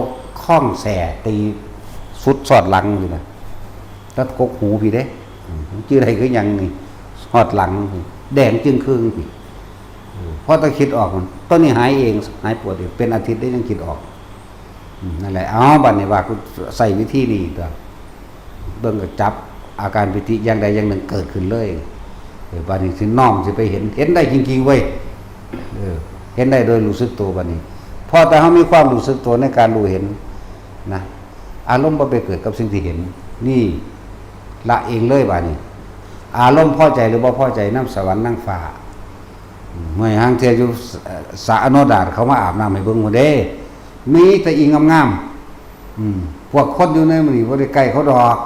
ข้องแสตีสุดสอดหลังอยู่นะแล้วกกหูพี่เด้ชื่ออะไรคือยังนี่สอดหลังแดงจึงครึ่งพี่พอตาคิดออกมันต้นนี้หายเองหายปวดเองเป็นอาทิตย์ได้ยังคิดออกนั่นแหละเอาบัดนี้ว่ากูใส่วิธีนี้ตัวเบิ่งก็จับอาการปิติอย่างใดอย่างหนึ่งเกิดขึ้นเลยบัดนี้สิน้อมสิไปเห็นได้จริงๆเว้ยเห็นได้โดยรู้สึกตัวบัดนี้พอแต่เขามีความรู้สึกตัวในการรู้เห็นนะอารมณ์บ่ไปเกิดกับสิ่งที่เห็นนี่ละเองเลยบัดนี้อารมณ์พอใจหรือบ่พอใจน้ำสวรรค์นั่งฟ้าเมื่อห้างเทียอยู่สระอโนดาตเขามาอาบน้ำให้เบิ่งหมดเด้มีแต่อิงงามๆพวกคนอยู่ในมันนี่บ่ได้ใกล้เขาดอก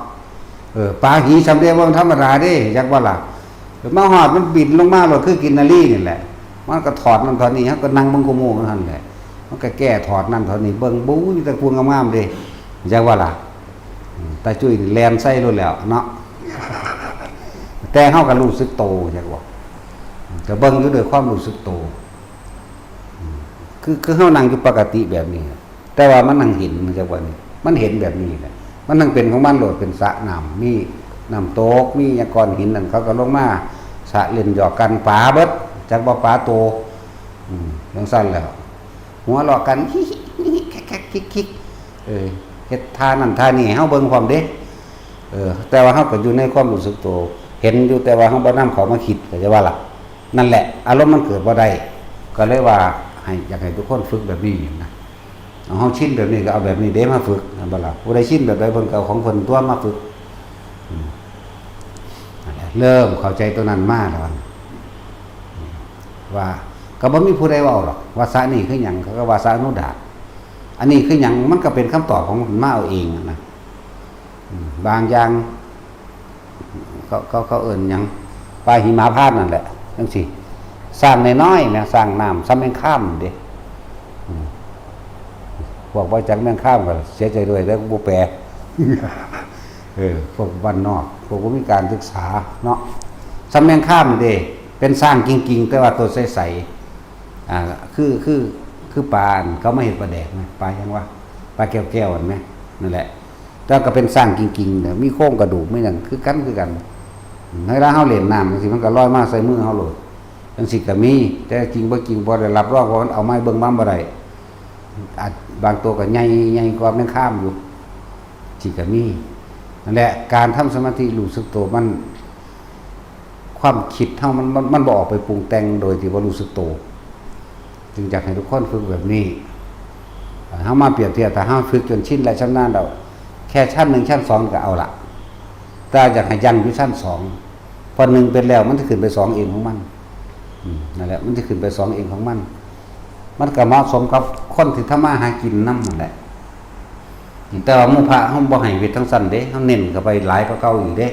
ปลาหีสำเร็จว่าธรรมดาเด้จักว่าล่ะมาหอดมันบินลงมาโลดคือกินนารีนี่แหละมันก็ถอดนั่นถอดนี่ฮะก็นั่งเบิ่งกุโมงนั่นแหละมันก็แก้ถอดนั่นถอดนี่เบิ่งบู๊มีแต่พวงงามๆเด้จักว่าล่ะตาจุ้ยนี่แลนไส้โลดแล้วเนาะแต่เฮาก็รู้สึกโตจักว่าก็เบิ่งอยู่ด้วยความรู้สึกโตคือเฮานั่งอยู่ปกติแบบนี้แต่ว่ามันนั่งเห็นจักว่านี่มันเห็นแบบนี้แหละมันนั่งเป็นของมันโลดเป็นสระน้ำมีน้ำโตกมีก้อนหินนั่นเขาก็ลงมาสระเล่นหยอกกันปลาเบิดจักว่าปลาโตจังซั่นแล้วหัวหลอกกันแคะคิกเฮ็ดท่านั่นท่านี่เฮาเบิ่งความเด้แต่ว่าเฮาก็อยู่ในความรู้สึกตัวเห็นอยู่แต่ว่าเฮาบ่นำเขามาคิดก็จะว่าล่ะนั่นแหละอารมณ์มันเกิดบ่ได้ก็เลยว่าอยากให้ทุกคนฝึกแบบนี้นะเฮาชินแบบนี้ก็เอาแบบนี้เด้มาฝึกนั่นบ่ล่ะผู้ใดชินแบบใดเพิ่นก็เอาของเพิ่นตัวมาฝึกเริ่มเข้าใจตัวนั้นมาแล้วว่าก็บ่มีผู้ใดเว้าหรอกว่าสระนี่คือหยังเขาก็ว่าสระอนุดาตอันนี้คือหยังมันก็เป็นคำตอบของมันมาเอาเองนะบางอย่างเขาเอิ้นหยังปลาหิมพานต์นั่นแหละจังซี่สร้างน้อยๆแม่สร้างน้ำซ้ำแม่งข้ามเด้พวกบ่จักแม่งข้ามก็เสียใจด้วยแล้วบ่แปลพวกบ้านนอกพวกบ่มีการศึกษาเนาะซ้ำแม่งข้ามเด้เป็นสร้างจริงๆแต่ว่าตัวใสๆคือปลาเขามาเฮ็ดปลาแดกมั้ยปลาหยังวะปลาแก้วๆนั่นมั้ยนั่นแหละแต่ก็เป็นสร้างจริงๆเนี่ยมีโครงกระดูกไม่นั่นคือกันเวลาเฮาเล่นน้ำจังซี่มันก็ลอยมาใส่มือเฮาโลดจังซี่ก็มีแต่จริงบ่จริงบ่ได้รับรองว่ามันเอาไม้เบิ่งบ่ได้อาจบางตัวก็ใหญ่กว่าแม่งข้ามอยู่สิก็มีนั่นแหละการทำสมาธิรู้สึกตัวมันความคิดเฮามันบ่ออกไปปรุงแต่งโดยที่บ่รู้สึกตัวจึงอยากให้ทุกคนฝึกแบบนี้เฮามาเปรียบเทียบถ้าเฮาฝึกจนชินและชำนาญแล้วแค่ชั้น1ชั้น2ก็เอาละถ้าอยากให้ยังอยู่ชั้น2พอ1เป็นแล้วมันจะขึ้นไป2เองของมันนั่นแหละมันจะขึ้นไป2เองของมันก็เหมาะสมกับคนที่ทำมาหากินนำนั่นแหละแต่ว่าหมู่พระเฮาบ่ให้เวททั้งสั้นเด้เฮาเน้นเข้าไปหลายกว่าเก่าอีกเด้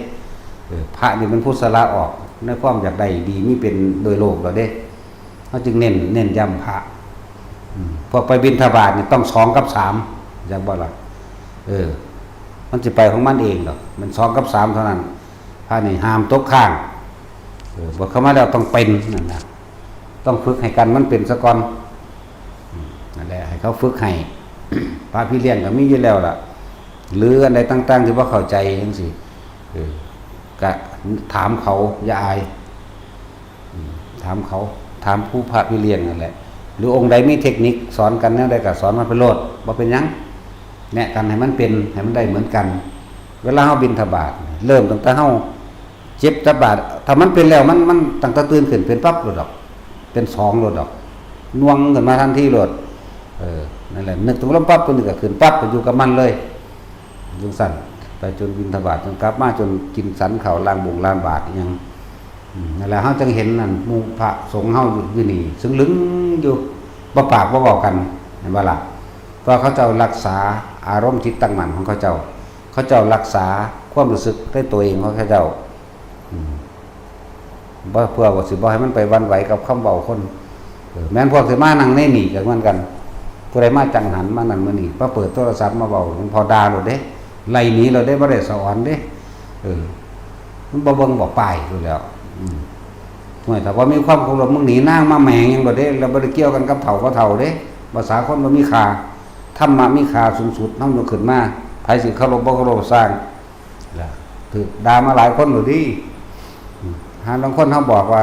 พระนี่มันผู้สละออกในความอยากได้ดีมีเป็นโดยโลกแล้วเด้เฮาจึงเน้นย้ำพระ พวกไปบิณฑบาตนี่ต้อง2 กับ 3อย่างบ่ล่ะมันสิไปของมันเองดอกมัน2 กับ 3เท่านั้นพระนี่ห้ามตกข้างบ่เข้ามาแล้วต้องเป็นนั่นน่ะต้องฝึกให้กันมันเป็นซะก่อนนั่นแหละให้เขาฝึกให้ พระพี่เลี้ยงก็มีอยู่แล้วล่ะหรืออันใดต่างๆที่บ่เข้าใจจังซี่ก็ถามเขาอย่าอายถามเขาถามผู้พระพี่เลี้ยงนั่นแหละหรือองค์ใดมีเทคนิคสอนกันแนวใดก็สอนมันไปโลดบ่เป็นหยังแนะกันให้มันเป็นให้มันได้เหมือนกัน เวลาเฮาบิณฑบาตเริ่มตั้งแต่เฮาเจ็บตะบาดถ้ามันเป็นแล้วมันตั้งแต่ตื่นขึ้นเป็นปั๊บโลดดอกเป็น2โลดดอกน่วงขึ้นมาทันทีโลดนั่นแหละนึกถึงลมปั๊บตัวนี้ก็ขึ้นปั๊บไปอยู่กับมันเลยจังซั่นไปจนบิณฑบาตจนกลับมาจนกินสันข้าวล้างบุงล้างบาตรยังนั่นแหละเฮาจึงเห็นนั่นหมู่พระสงฆ์เฮาอยู่นี่ซึ่งลึงอยู่บ่ปากบ่เว้ากันเห็นบ่ล่ะเพราะเขาเจ้ารักษาอารมณ์จิตตั้งมั่นของเขาเจ้ารักษาความรู้สึกด้วยตัวเองของเขาเจ้าบ่เพื่อว่าสิบ่ให้มันไปหวั่นไหวกับคำเว้าคนแม้นพวกสิมานั่งในนี่ก็เหมือนกันผู้ใดมาจังหันมานั่นมานี่พอเปิดโทรศัพท์มาเว้ามันพอด่าโลดเด้ไล่หนีเราได้บ่ได้สอนเด้มันบ่เบิ่งบ่ป้ายอยู่แล้วห่วยถ้าว่ามีความเคารพมึงหนีนางมาแหมงหยังบ่เด้แล้วบ่ได้เกี่ยวกันกับเฒ่าก็เฒ่าเด้ภาษาคนบ่มีค่าธรรมะมีค่าสูงสุดนำยกขึ้นมาไผสิเคารพบ่เคารพสร้างล่ะถูกด่ามาหลายคนอยู่ดิหาบางคนเฮาบอกว่า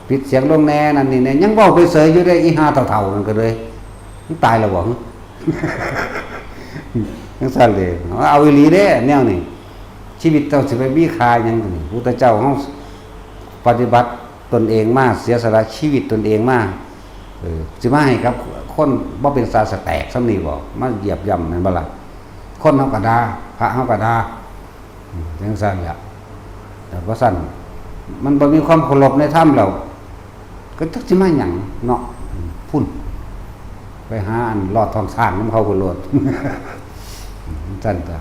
ปิดเสียงลงแน่นั่นนี่แน่ยังเว้าไปเสยอยู่ได้อีห่าเฒ่าๆนั่นก็เลยมันตายแล้วบ่จังซั่นเลยเอาอีหลีเด้แนวนี้ชีวิตเจ้าสิไปมีค่าหยังนี่พุทธเจ้าเฮาปฏิบัติตนเองมาเสียสละชีวิตตนเองมาสิมาให้ครับคนบ่เป็นศาสแตกซ้ำนี่บ่มาเหยียบย่ำนั่นบ่ล่ะคนเฮาก็ด่าพระเฮาก็ด่าจังซั่นล่ะแต่ว่าซั่นมันบ่มีความเคารพในธรรมแล้วก็จักสิมาหยังเนาะพุ่นไปหาอันลอดทองสร้างนำเขาพุ่นโลดซั่นจ้ะ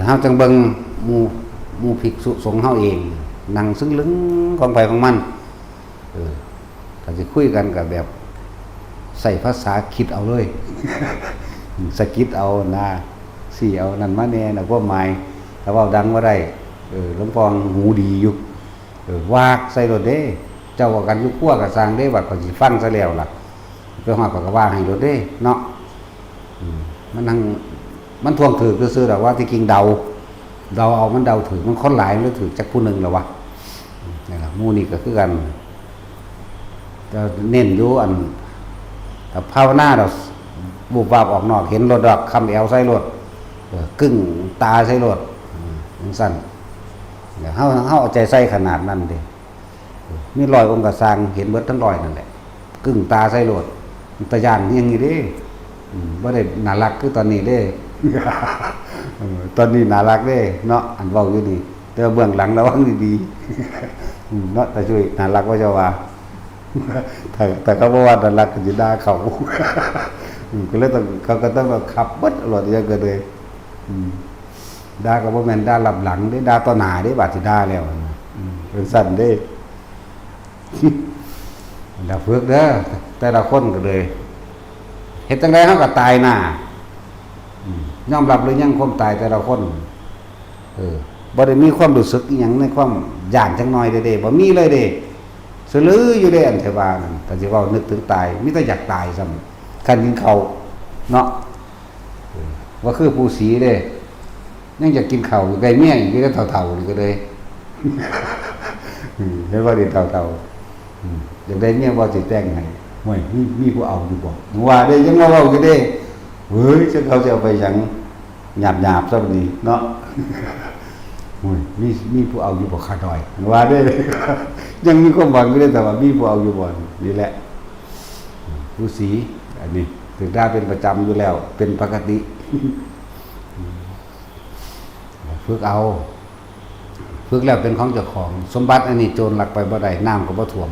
เฮาจังเบิ่งหมู่ภิกษุสงฆ์เฮาเองนั่งซึ้งลึงของไผของมันถ้าสิคุยกันก็แบบใส่ภาษาคิดเอาเลย สะกิดเอานะสี่เอานั่นมาแน่น่ะพวกหมายถ้าเว้าดังบ่ได้หลวงพ่อหูดีอยู่วากใส่รถเด้เจ้าว่ากันอยู่คั่วก็สร้างเด้บัดก็สิฟังซะแล้วล่ะไปฮอดก็ว่าให้รถเด้เนาะมันนั่งมันทวงถือซื่อๆดอกว่าที่จริงเดาเอามันเดาถือมันคนหลายมันถือจักผู้นึงแล้ววะนี่ล่ะหมู่นี่ก็คือกันจะเน้นอยู่อันแต่ภาวนาเราบุบวาบออกนอกเห็นรถดอกคำแอวใส่รถกึ่งตาใส่รถจังซั่นเฮาเอาใจใส่ขนาดนั้นเด้มีรอยองค์กระสร้างเห็นเบิดทั้งรอยนั่นแหละกึ่งตาใส่รถตะย่านอย่างนี้เด้บ่ได้น่ารักคือตอนนี้เด้ ตอนนี้น่ารักเด้เนาะอันเว้าอยู่นี่แต่เบื้องหลังระวังดีๆเนาะแต่ช่วยน่ารักว่าจะว่าแต่เขาบอกว่าน่ารักก็สิด่าเขา ก็เลยต้องเขาก็ต้องขับเบิดรถอย่างเกินเลยด่าก็บ่แม่นด่ารับหลังเด้ด่าต่อหน้าเด้บาดสิด่าแล้วเป็นสั่นเด้ แล้วฝึกเด้อแต่ละคนก็เลยเฮ็ดจังได๋เฮาก็ตายหน้ายอมรับหรือยังความตายแต่ละคนบ่ได้มีความรู้สึกอีหยังในความย่านจังน้อยเด้บ่มีเลยเด้สลืออยู่เด้อันเทว่านั่นแต่สิเว้านึกถึงตายมีแต่อยากตายซ้ำคันกินข้าวเนาะว่าคือผู้สีเด้ยังอยากกินข้าวอยู่ไกลเมียอีกก็เฒ่าๆนี่ก็เลยเห็นว่าดิเฒ่าๆอยากได้เมียบ่สิแต่งให้ห่วยมีผู้เอาอยู่บ่ว่าได้ยังมาเว้าอยู่เด้เฮ้ยจะเขาจะเอาไปหยังหยาบๆซะบัดนี้เนาะโอ้ยมีผู้เอาอยู่บ่ขาดอยว่าได้ยังมีความหวังอยู่ได้แต่ว่ามีผู้เอาอยู่บ่นี่แหละผู้สีอันนี้ถึงได้เป็นประจำอยู่แล้วเป็นปกติฝึกเอาฝึกแล้วเป็นของเจ้าของสมบัติอันนี้โจรลักไปบ่ได้น้ำก็บ่ท่วม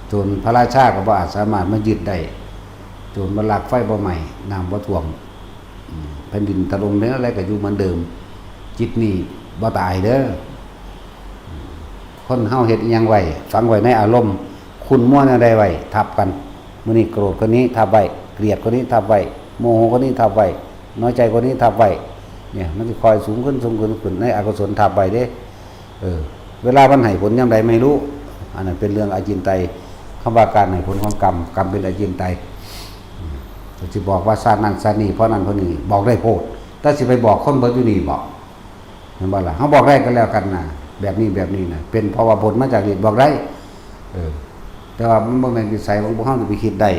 โจรพระราชาก็บ่อาจสามารถมายึดได้โจรบ่ลักไฟบ่ไหม้น้ำบ่ท่วมแผ่นดินถล่มแล้วอะไรก็อยู่เหมือนเดิมจิตนี่บ่ตายเด้อคนเฮาเฮ็ดอิหยังไว้ฝังไว้ในอารมณ์ คุณมั่วอะไรไว้ทับกันมื้อนี้โกรธคนนี้ทับไว้เกลียดคนนี้ทับไว้โมโหคนนี้ทับไว้น้อยใจคนนี้ทับไว้เนี่ยมันจะคอยสูงขึ้นในอกุศลทับไว้เด้เวลามันให้ผลยามใดไม่รู้อันนั้นเป็นเรื่องอจินไตยคำว่าการให้ผลของกรรมเป็นอจินไตยจะบอกว่าชาตินั้นชาตินี้เพราะนั้นเพราะนี้บอกได้โพดถ้าสิไปบอกคนเบิดอยู่นี่บอกเห็นบ่ล่ะเฮาบอกได้ก็แล้วกันนะแบบนี้นะเป็นเพราะว่าผลมาจากนี่บอกได้แต่ว่ามันบ่แม่นวิสัยของพวกเฮาจะไปคิดได้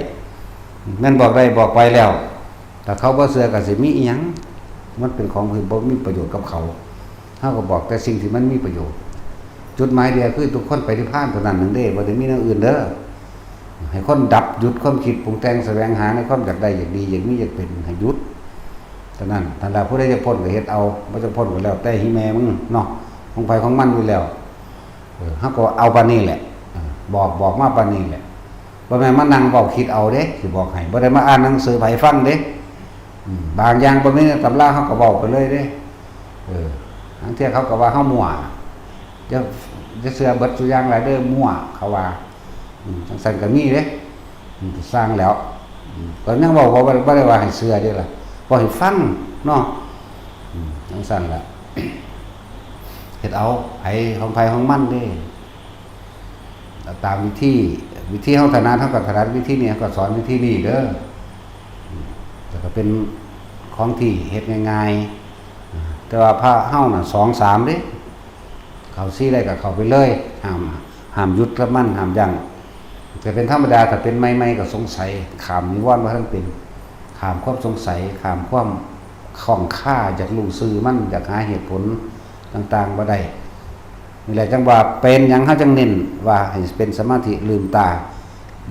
แม่นบอกได้บอกไปแล้วถ้าเขาบ่เชื่อก็สิมีอีหยังมันเป็นของที่บ่มีประโยชน์กับเขาเฮาก็บอกแต่สิ่งที่มันมีประโยชน์จุดหมายเดียวคือทุกคนไปนิพพานเท่านั้นนึงเด้บ่ได้มีอย่างอื่นเด้อให้คนดับหยุดความคิดปรุงแต่งแสวงหาในความอยากได้อยากดีอยากมีอยากเป็นให้หยุดเท่านั้นท่านล่ะผู้ใดจะพ้นก็เฮ็ดเอาบ่จะพ้นก็แล้วแต่หิแม่มึงเนาะของไผของมันอยู่แล้วเฮาก็เอาปานนี้แหละบอกมาปานนี้แหละบ่แม่นมานั่งเว้าคิดเอาเด้สิบอกให้บ่ได้มาอ่านหนังสือไผฟังเด้บางอย่างบ่มีในตำราเฮาก็เว้าไปเลยเด้บางเที่ยเขาก็ว่าเฮามั่วจะเชื่อเบิดซุอย่างหลายเด้อมั่วเขาว่าจังซั่นก็มีเด้สร้างแล้วก็ยังบอกว่าบ่ได้ว่าให้เชื่อเด้ล่ะบ่ให้ฟังเนาะจังซั่นล่ะเฮ็ดเอาไผของไผของมันเด้ตามวิธีเฮาถนัดเฮาก็ถนัดวิธีนี้ก็สอนวิธีนี้เด้อแต่ก็เป็นของที่เฮ็ดง่ายๆแต่ว่าพระเฮาน่ะ2 3เด้เข้าซี่ได้ก็เข้าไปเลยห้ามหยุดกับมันห้ามยั้งแต่เป็นธรรมดาถ้าเป็นใหม่ๆก็สงสัยขามนิวรณ์ว่าท่านเป็นขามความสงสัยขามความข้องค่าอยากรู้ซื่อมันอยากหาเหตุผลต่างๆบ่ได้นี่แหละจังว่าเป็นหยังเฮาจังเน้นว่าให้เป็นสมาธิลืมตา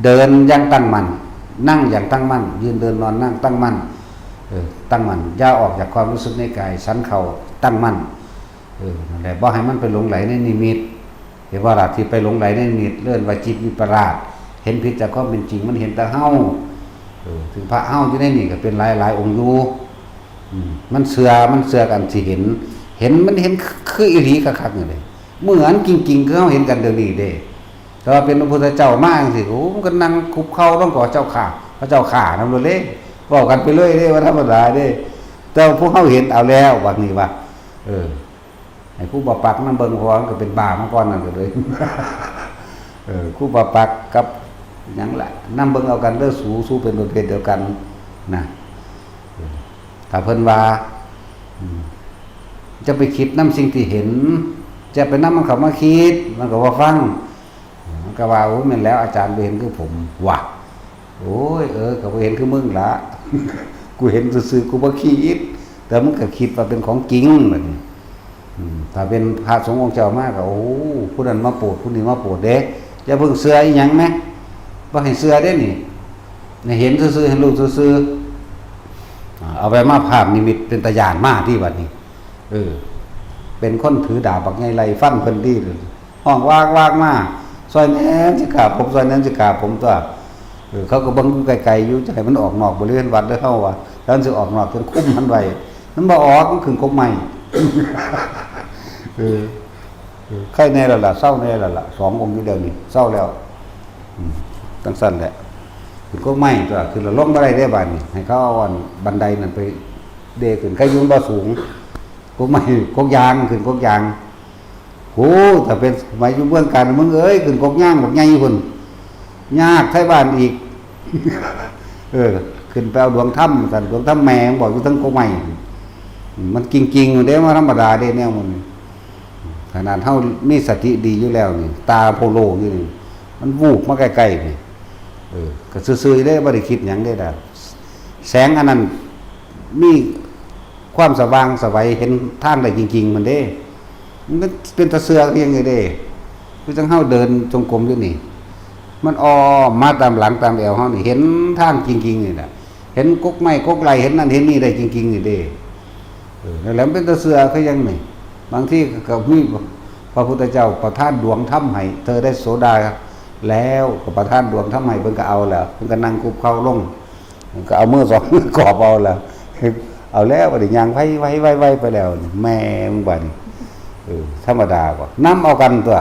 เดินอย่างตั้งมั่นนั่งอย่างตั้งมั่นยืนเดินนอนนั่งตั้งมั่นตั้งมั่นอย่าออกจากความรู้สึกในกายสันเข่าตั้งมั่นนั่นแหละบ่ให้มันไปหลงไหลในนิมิตเห็นว่าล่ะที่ไปหลงไหลในนิมิตเลื่อนว่าจิตวิปลาสเห็นผิดจากความเป็นจริงมันเห็นแต่เฮาถึงพระเฮาอยู่ในนี่ก็เป็นหลายองค์อยู่มันเสือกันสิเห็นมันเห็นคืออีหลีคักๆนี่เลยเหมือนจริงๆคือเฮาเห็นกันเดี๋ยวนี้เด้แต่ว่าเป็นพระพุทธเจ้ามาจังซี่โอ้มันก็นั่งคุบเข่าต้องขอเจ้าข้าพระเจ้าข้านำเลยเว้ากันไปเลยเด้ว่าธรรมดาเด้แต่พวกเฮาเห็นเอาแล้วว่านี่ว่าให้ผู้บ่ปักนำเบิ่งพอมันก็เป็นบ้ามาก่อนนั่นก็เลยคู่บ่ปักกับหยังล่ะนำเบิ่งเอากันเด้อสู้เป็นประเภทเดียวกันนะถ้าเพิ่นว่าจะไปคิดนำสิ่งที่เห็นจะไปนำมันเข้ามาคิดมันก็บ่ฟังมันก็ว่าโอ้แม่นแล้วอาจารย์บ่เห็นคือผมว่ะโอ้ยก็บ่เห็นคือมึงล่ะ กูเห็นซื่อๆกูบ่คิดแต่มึงก็คิดว่าเป็นของจริงบัดนี้ถ้าเป็นพระสงฆ์องค์เจ้ามาก็โอ้ผู้นั้นมาโปรดผู้นี้มาโปรดเด้อย่าเพิ่งเชื่ออีหยังแหมบ่ให้เชื่อเด้นี่เห็นซื่อๆเห็นรู้ซื่อๆเอาไปมาภาพนิมิตเป็นตาญาณมาที่บัดนี้เป็นคนถือดาบบักใหญ่ไล่ฟันเพิ่นดีห้องวากมาซอยแหน่สิกราบผมซอยนั้นสิกราบผมตัวเขาก็เบิ่งอยู่ไกลๆอยู่จะให้มันออกนอกบริเวณวัดเด้อเฮาว่าแล้วสิออกนอกจนคุ้มมันไว้มันบ่ออกมันขึ้นกกใหม่ใครแน่แล้วล่ะเศร้าแน่แล้วล่ะ2องค์อยู่เดียวนี่เศร้าแล้วจังซั่นแหละขึ้นกกใหม่ตัวขึ้นแล้วลงบ่ได้เด้บัดนี้ให้เขาเอาบันไดนั่นไปเดขึ้นใครอยู่บ่สูงกกใหม่กกยางขึ้นกกยางโอ้ถ้าเป็นสมัยอยู่เมืองการมึงเอ้ยขึ้นกกย่างบักใหญ่พุ่นยากไทบ้านอีกขึ้นไปเอาดวงถ้ำสั่นดวงถ้ำแมงบอกอยู่ทั้งกกใหม่มันจริงๆเด้ว่าธรรมดาเด้แนวมันขนาดเฮามีสติดีอยู่แล้วนี่ตาโพโลอยู่นี่มันวูบมาใกล้ๆนี่ก็ซื่อๆได้บ่ได้คิดหยังได้ล่ะแสงอันนั้นมีความสว่างสวัยเห็นทางได้จริงๆมันเด้มันเป็นตะเสือเองไงเด้คือจังเฮาเดินจงกรมอยู่นี่มันอ้อมมาตามหลังตามแอวเฮานี่เห็นทางจริงๆนี่น่ะเห็นกกไม้กกไหลเห็นนั่นเห็นนี่ได้จริงๆนี่เด้นั่นแหละเป็นตะเสือคือยังนี่บางที่ก็มีพระพุทธเจ้าประทานดวงธรรมให้เธอได้โสดาแล้วก็ประทานดวงธรรมให้เพิ่นก็เอาแล้วเพิ่นก็นั่งคุบเข่าลงก็เอามือ2มือกอบเอาแล้วเอาแล้วบัดนี้ย่างไว้ไปแล้วแม่มึงบัดนี้ธรรมดากว่านํเอากันตัว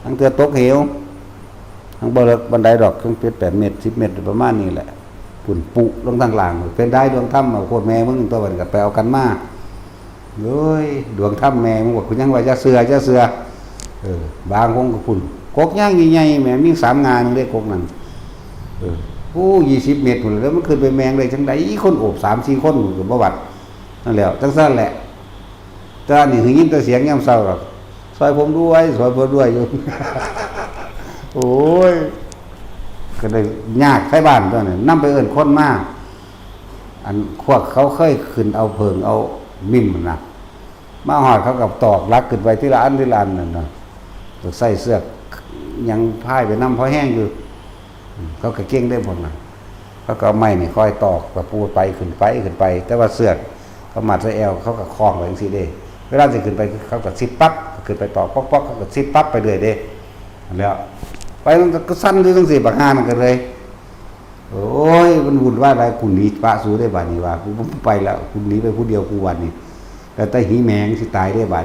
ทั้งเตือตกเหว ทั้งบ่เลิกบันไดดอกทั้งเป็น8 เมตร 10 เมตรประมาณนี้แหละปุ่นปุลงทางล่างเป็นได้ดวงถ้ำเอาโคตรแม่มึงตัวมันก็ไปเอากันมาเอ้ยดวงถ้ำแม่มึงบอกกูยังว่าจะเสือบางคงก็ปุ่นกกย่างใหญ่ๆแม่มี3 งานนึงเด้กกนั่น20 เมตรพุ่นแล้วมันขึ้นไปแมงได้จังได๋คนโอบ3-4 คนก็บ่วัดนั่นแหละจังซั่นแหละแต่อันนี้หึยินแต่เสียงยามเช้าหรอกซอยผมด้วยอยู่ โอ้ยก็ได้ยากไทบ้านตัวนี้นำไปเอิ้นคนมาอันพวกเขาเคยขึ้นเอาเพิงเอามิ่มน่ะมาฮอดเขากับตอกลักขึ้นไปทีละอันนั่นน่ะต้องใส่เสื้อยังพายไปนำพอแห้งอยู่เขาก็เก่งได้หมดน่ะเขาก็เอาไม้นี่ค่อยตอกกับปูไปขึ้นไปแต่ว่าเสื้อเขามัดใส่แอวเขาก็คล้องไว้จังซี่เด้เวลาสิขึ้นไปเขาก็ซิดปั๊บขึ้นไปตอกป๊อกๆเขาก็ซิดปั๊บไปเรื่อยเด้แล้วไปมันก็สั้นอยู่จังซี่บักห่านั่นก็เลยโอ้ยมันวุ่นวายอะไรกูหนีปะสู้ได้บัดนี้ว่ากูไปแล้วกูหนีไปผู้เดียวกูวันนี้แต่หีแมงสิตายได้บัด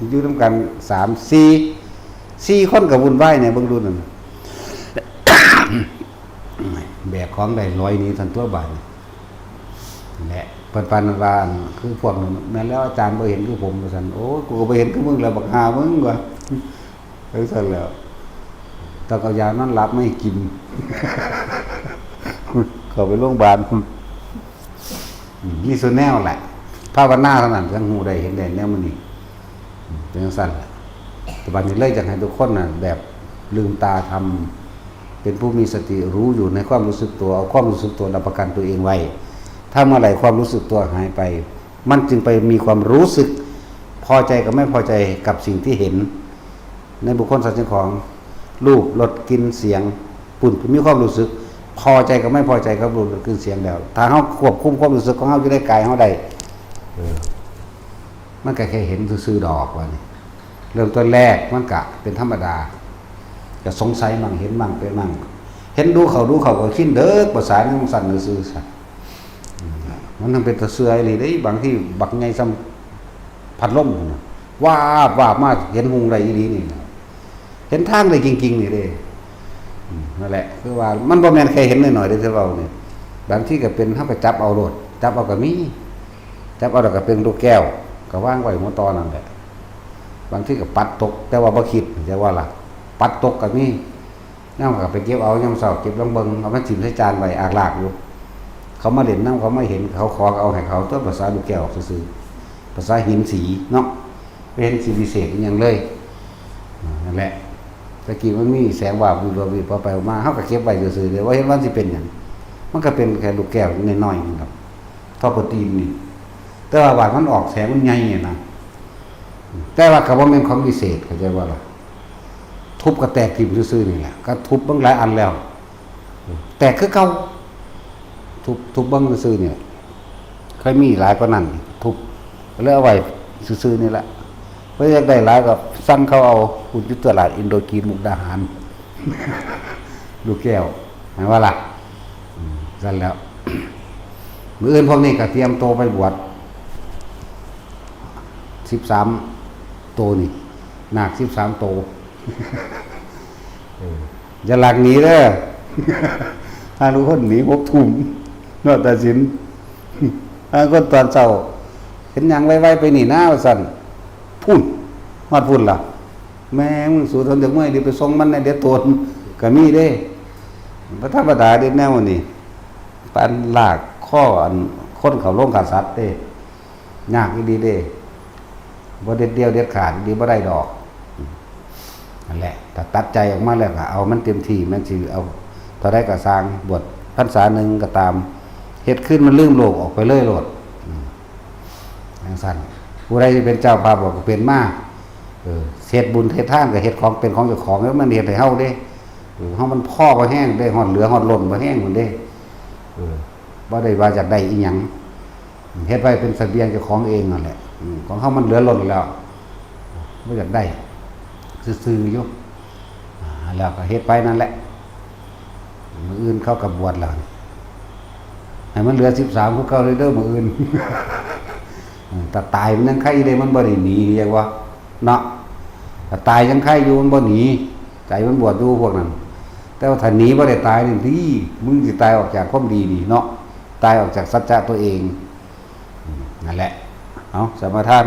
อยู่นำกัน4 คนก็วุ่นวายเนี่ยเบิ่งดูนั่น แบกของได้100นี้ทันตัวบาดแหละปันว่าคือพวกนั้นแล้วอาจารย์บ่เห็นคือผมว่าซั่นโอ้กูก็บ่เห็นคือมึงแล้วบักหามึงว่าซั่นแล้วต้องเอายานอนหลับไม่กิน เข้าไปโรงพยาบาลมีส่วนแนวแหละภาวนาเท่านั้นจังฮู้ได้เห็นได้แนวมันนี่เป็นจังซั่นแหละแต่บัดนี้เลยอยากให้ทุกคนน่ะแบบลืมตาทำเป็นผู้มีสติรู้อยู่ในความรู้สึกตัวเอาความรู้สึกตัวรับประกันตัวเองไว้ถ้าเมื่อไหร่ความรู้สึกตัวหายไปมันจึงไปมีความรู้สึกพอใจกับไม่พอใจกับสิ่งที่เห็นในบุคคลสัตว์ของรูปรสกลิ่นเสียงปุ่นมีความรู้สึกพอใจกับไม่พอใจกับรูปรสกลิ่นเสียงแล้วถ้าเฮาควบคุมความรู้สึกของเฮาอยู่ในกายเฮาได้มันก็แค่เห็นซื่อๆดอกว่านี่เริ่มต้นแรกมันก็เป็นธรรมดาจะสงสัยมั่งเห็นมั่งเป็นมั่งเห็นดูเขาก็คิดเด้อภาษามันสั่นซื่อๆมันทำเป็นตะเสืออีหลีได้บางที่บักใหญ่ซ้ำพัดลมน่ะว่ามาเห็นหุงได้อีหลีนี่เห็นทางได้จริงๆนี่เด้นั่นแหละคือว่ามันบ่แม่นแค่เห็นน้อยๆเด้อที่เราเนี่ยบางที่ก็เป็นเฮาก็จับเอาโลดจับเอาก็มีจับเอาแล้วก็เป็นลูกแก้วก็วางไว้หัวตอนั่นแหละบางที่ก็ปัดตกแต่ว่าบ่คิดแต่ว่าล่ะปัดตกก็มีนำก็ไปเก็บเอายามเช้าเก็บลงเบิ่งเอามาจิ้มใส่จานไว้อากลากอยู่เขามาเล่นน้ำเขาไม่เห็นเขาขอเอาให้เขาตัวภาษาลูกแก้วซื่อๆภาษาหินสีเนาะเป็นสีพิเศษอย่างเลยนั่นแหละตะกี้มันมีแสงวาบวิบพอไปมาเขาก็เก็บไว้ซื่อๆเลยว่าเห็นว่าสิเป็นอย่างมันก็เป็นแค่ลูกแก้วน้อยๆนะครับท่อโปรตีนนี่แต่ว่าบาดมันออกแสงมันใหญ่นะแต่ว่าก็บ่แม่นของพิเศษเข้าใจว่าล่ะทุบก็แตกทิ่มซื่อๆนี่แหละก็ทุบเบิ่งหลายอันแล้วแตกคือเก่าทุบเบิ่งซื่อๆเนี่ยเคยมีหลายกว่านั้นทุบแล้วเอาไว้ซื่อๆนี่แหละเพื่ออยากได้หลายก็สั่งเขาเอาคุณยุทธตลาดอินโดจีนมุกดาหาร ลูกแก้วหมายว่าล่ะสั่นแล้ว มื้ออื่นพวกนี้ก็เตรียมโตไปบวช13 โตนี่นาค13 โต อย่าหลักหนีเด้อ ถ้าทุกคนหนี6 ทุ่มนอกแต่สินถ้าคนตอนเช้าเห็นหยังไว้ไปนี่นะว่าซั่นพุ่นฮอดพุ่นล่ะแม่มึงสู่ทนถึงเมื่อยดิไปส่งมันในเดี๋ยวโตนก็มีเด้บ่ธรรมดาเด้แนวนี้ปานลากข้ออันคนเขาลงขาสัตว์เด้ยากอีหลีเด้บ่เด็ดเดียวเด็ดขาดดีบ่ได้ดอกนั่นแหละถ้าตัดใจออกมาแล้วก็เอามันเต็มที่มันสิเอาเท่าใดก็สร้างบวชพรรษาหนึ่งก็ตามเฮ็ดขึ้นมันลืมโลกออกไปเลยโลดจังซั่นผู้ใดสิเป็นเจ้าภาพก็เป็นมาเฮ็ดบุญเฮ็ดทานก็เฮ็ดของเป็นของเจ้าของแล้วมันเฮ็ดให้เฮาเด้เฮามันพ่อบ่แห้งได้ฮอดเหลือฮอดล้นบ่แห้งพุ่นเด้บ่ได้ว่าอยากได้อีหยังเฮ็ดไว้เป็นเสบียงเจ้าของเองนั่นแหละของเฮามันเหลือล้นแล้วบ่อยากได้ซื่อๆอยู่แล้วก็เฮ็ดไปนั่นแหละมื้ออื่นเขาก็บวชแล้วให้มันเหลือ13คือเก่าเลยเด้อมื้ออื่น แต่ตายมันยังไข่เลยมันบ่ได้หนีเรียกว่าเนาะแต่ตายยังไข่อยู่มันบ่หนี ใจมันบวชดูพวกนั้นแต่ว่าถ้าหนีบ่ได้ตายนี่ดีมึงสิตายออกจากความดีนี่เนาะตายออกจากสัจจะตัวเองนั่นแหละเอาสมาทาน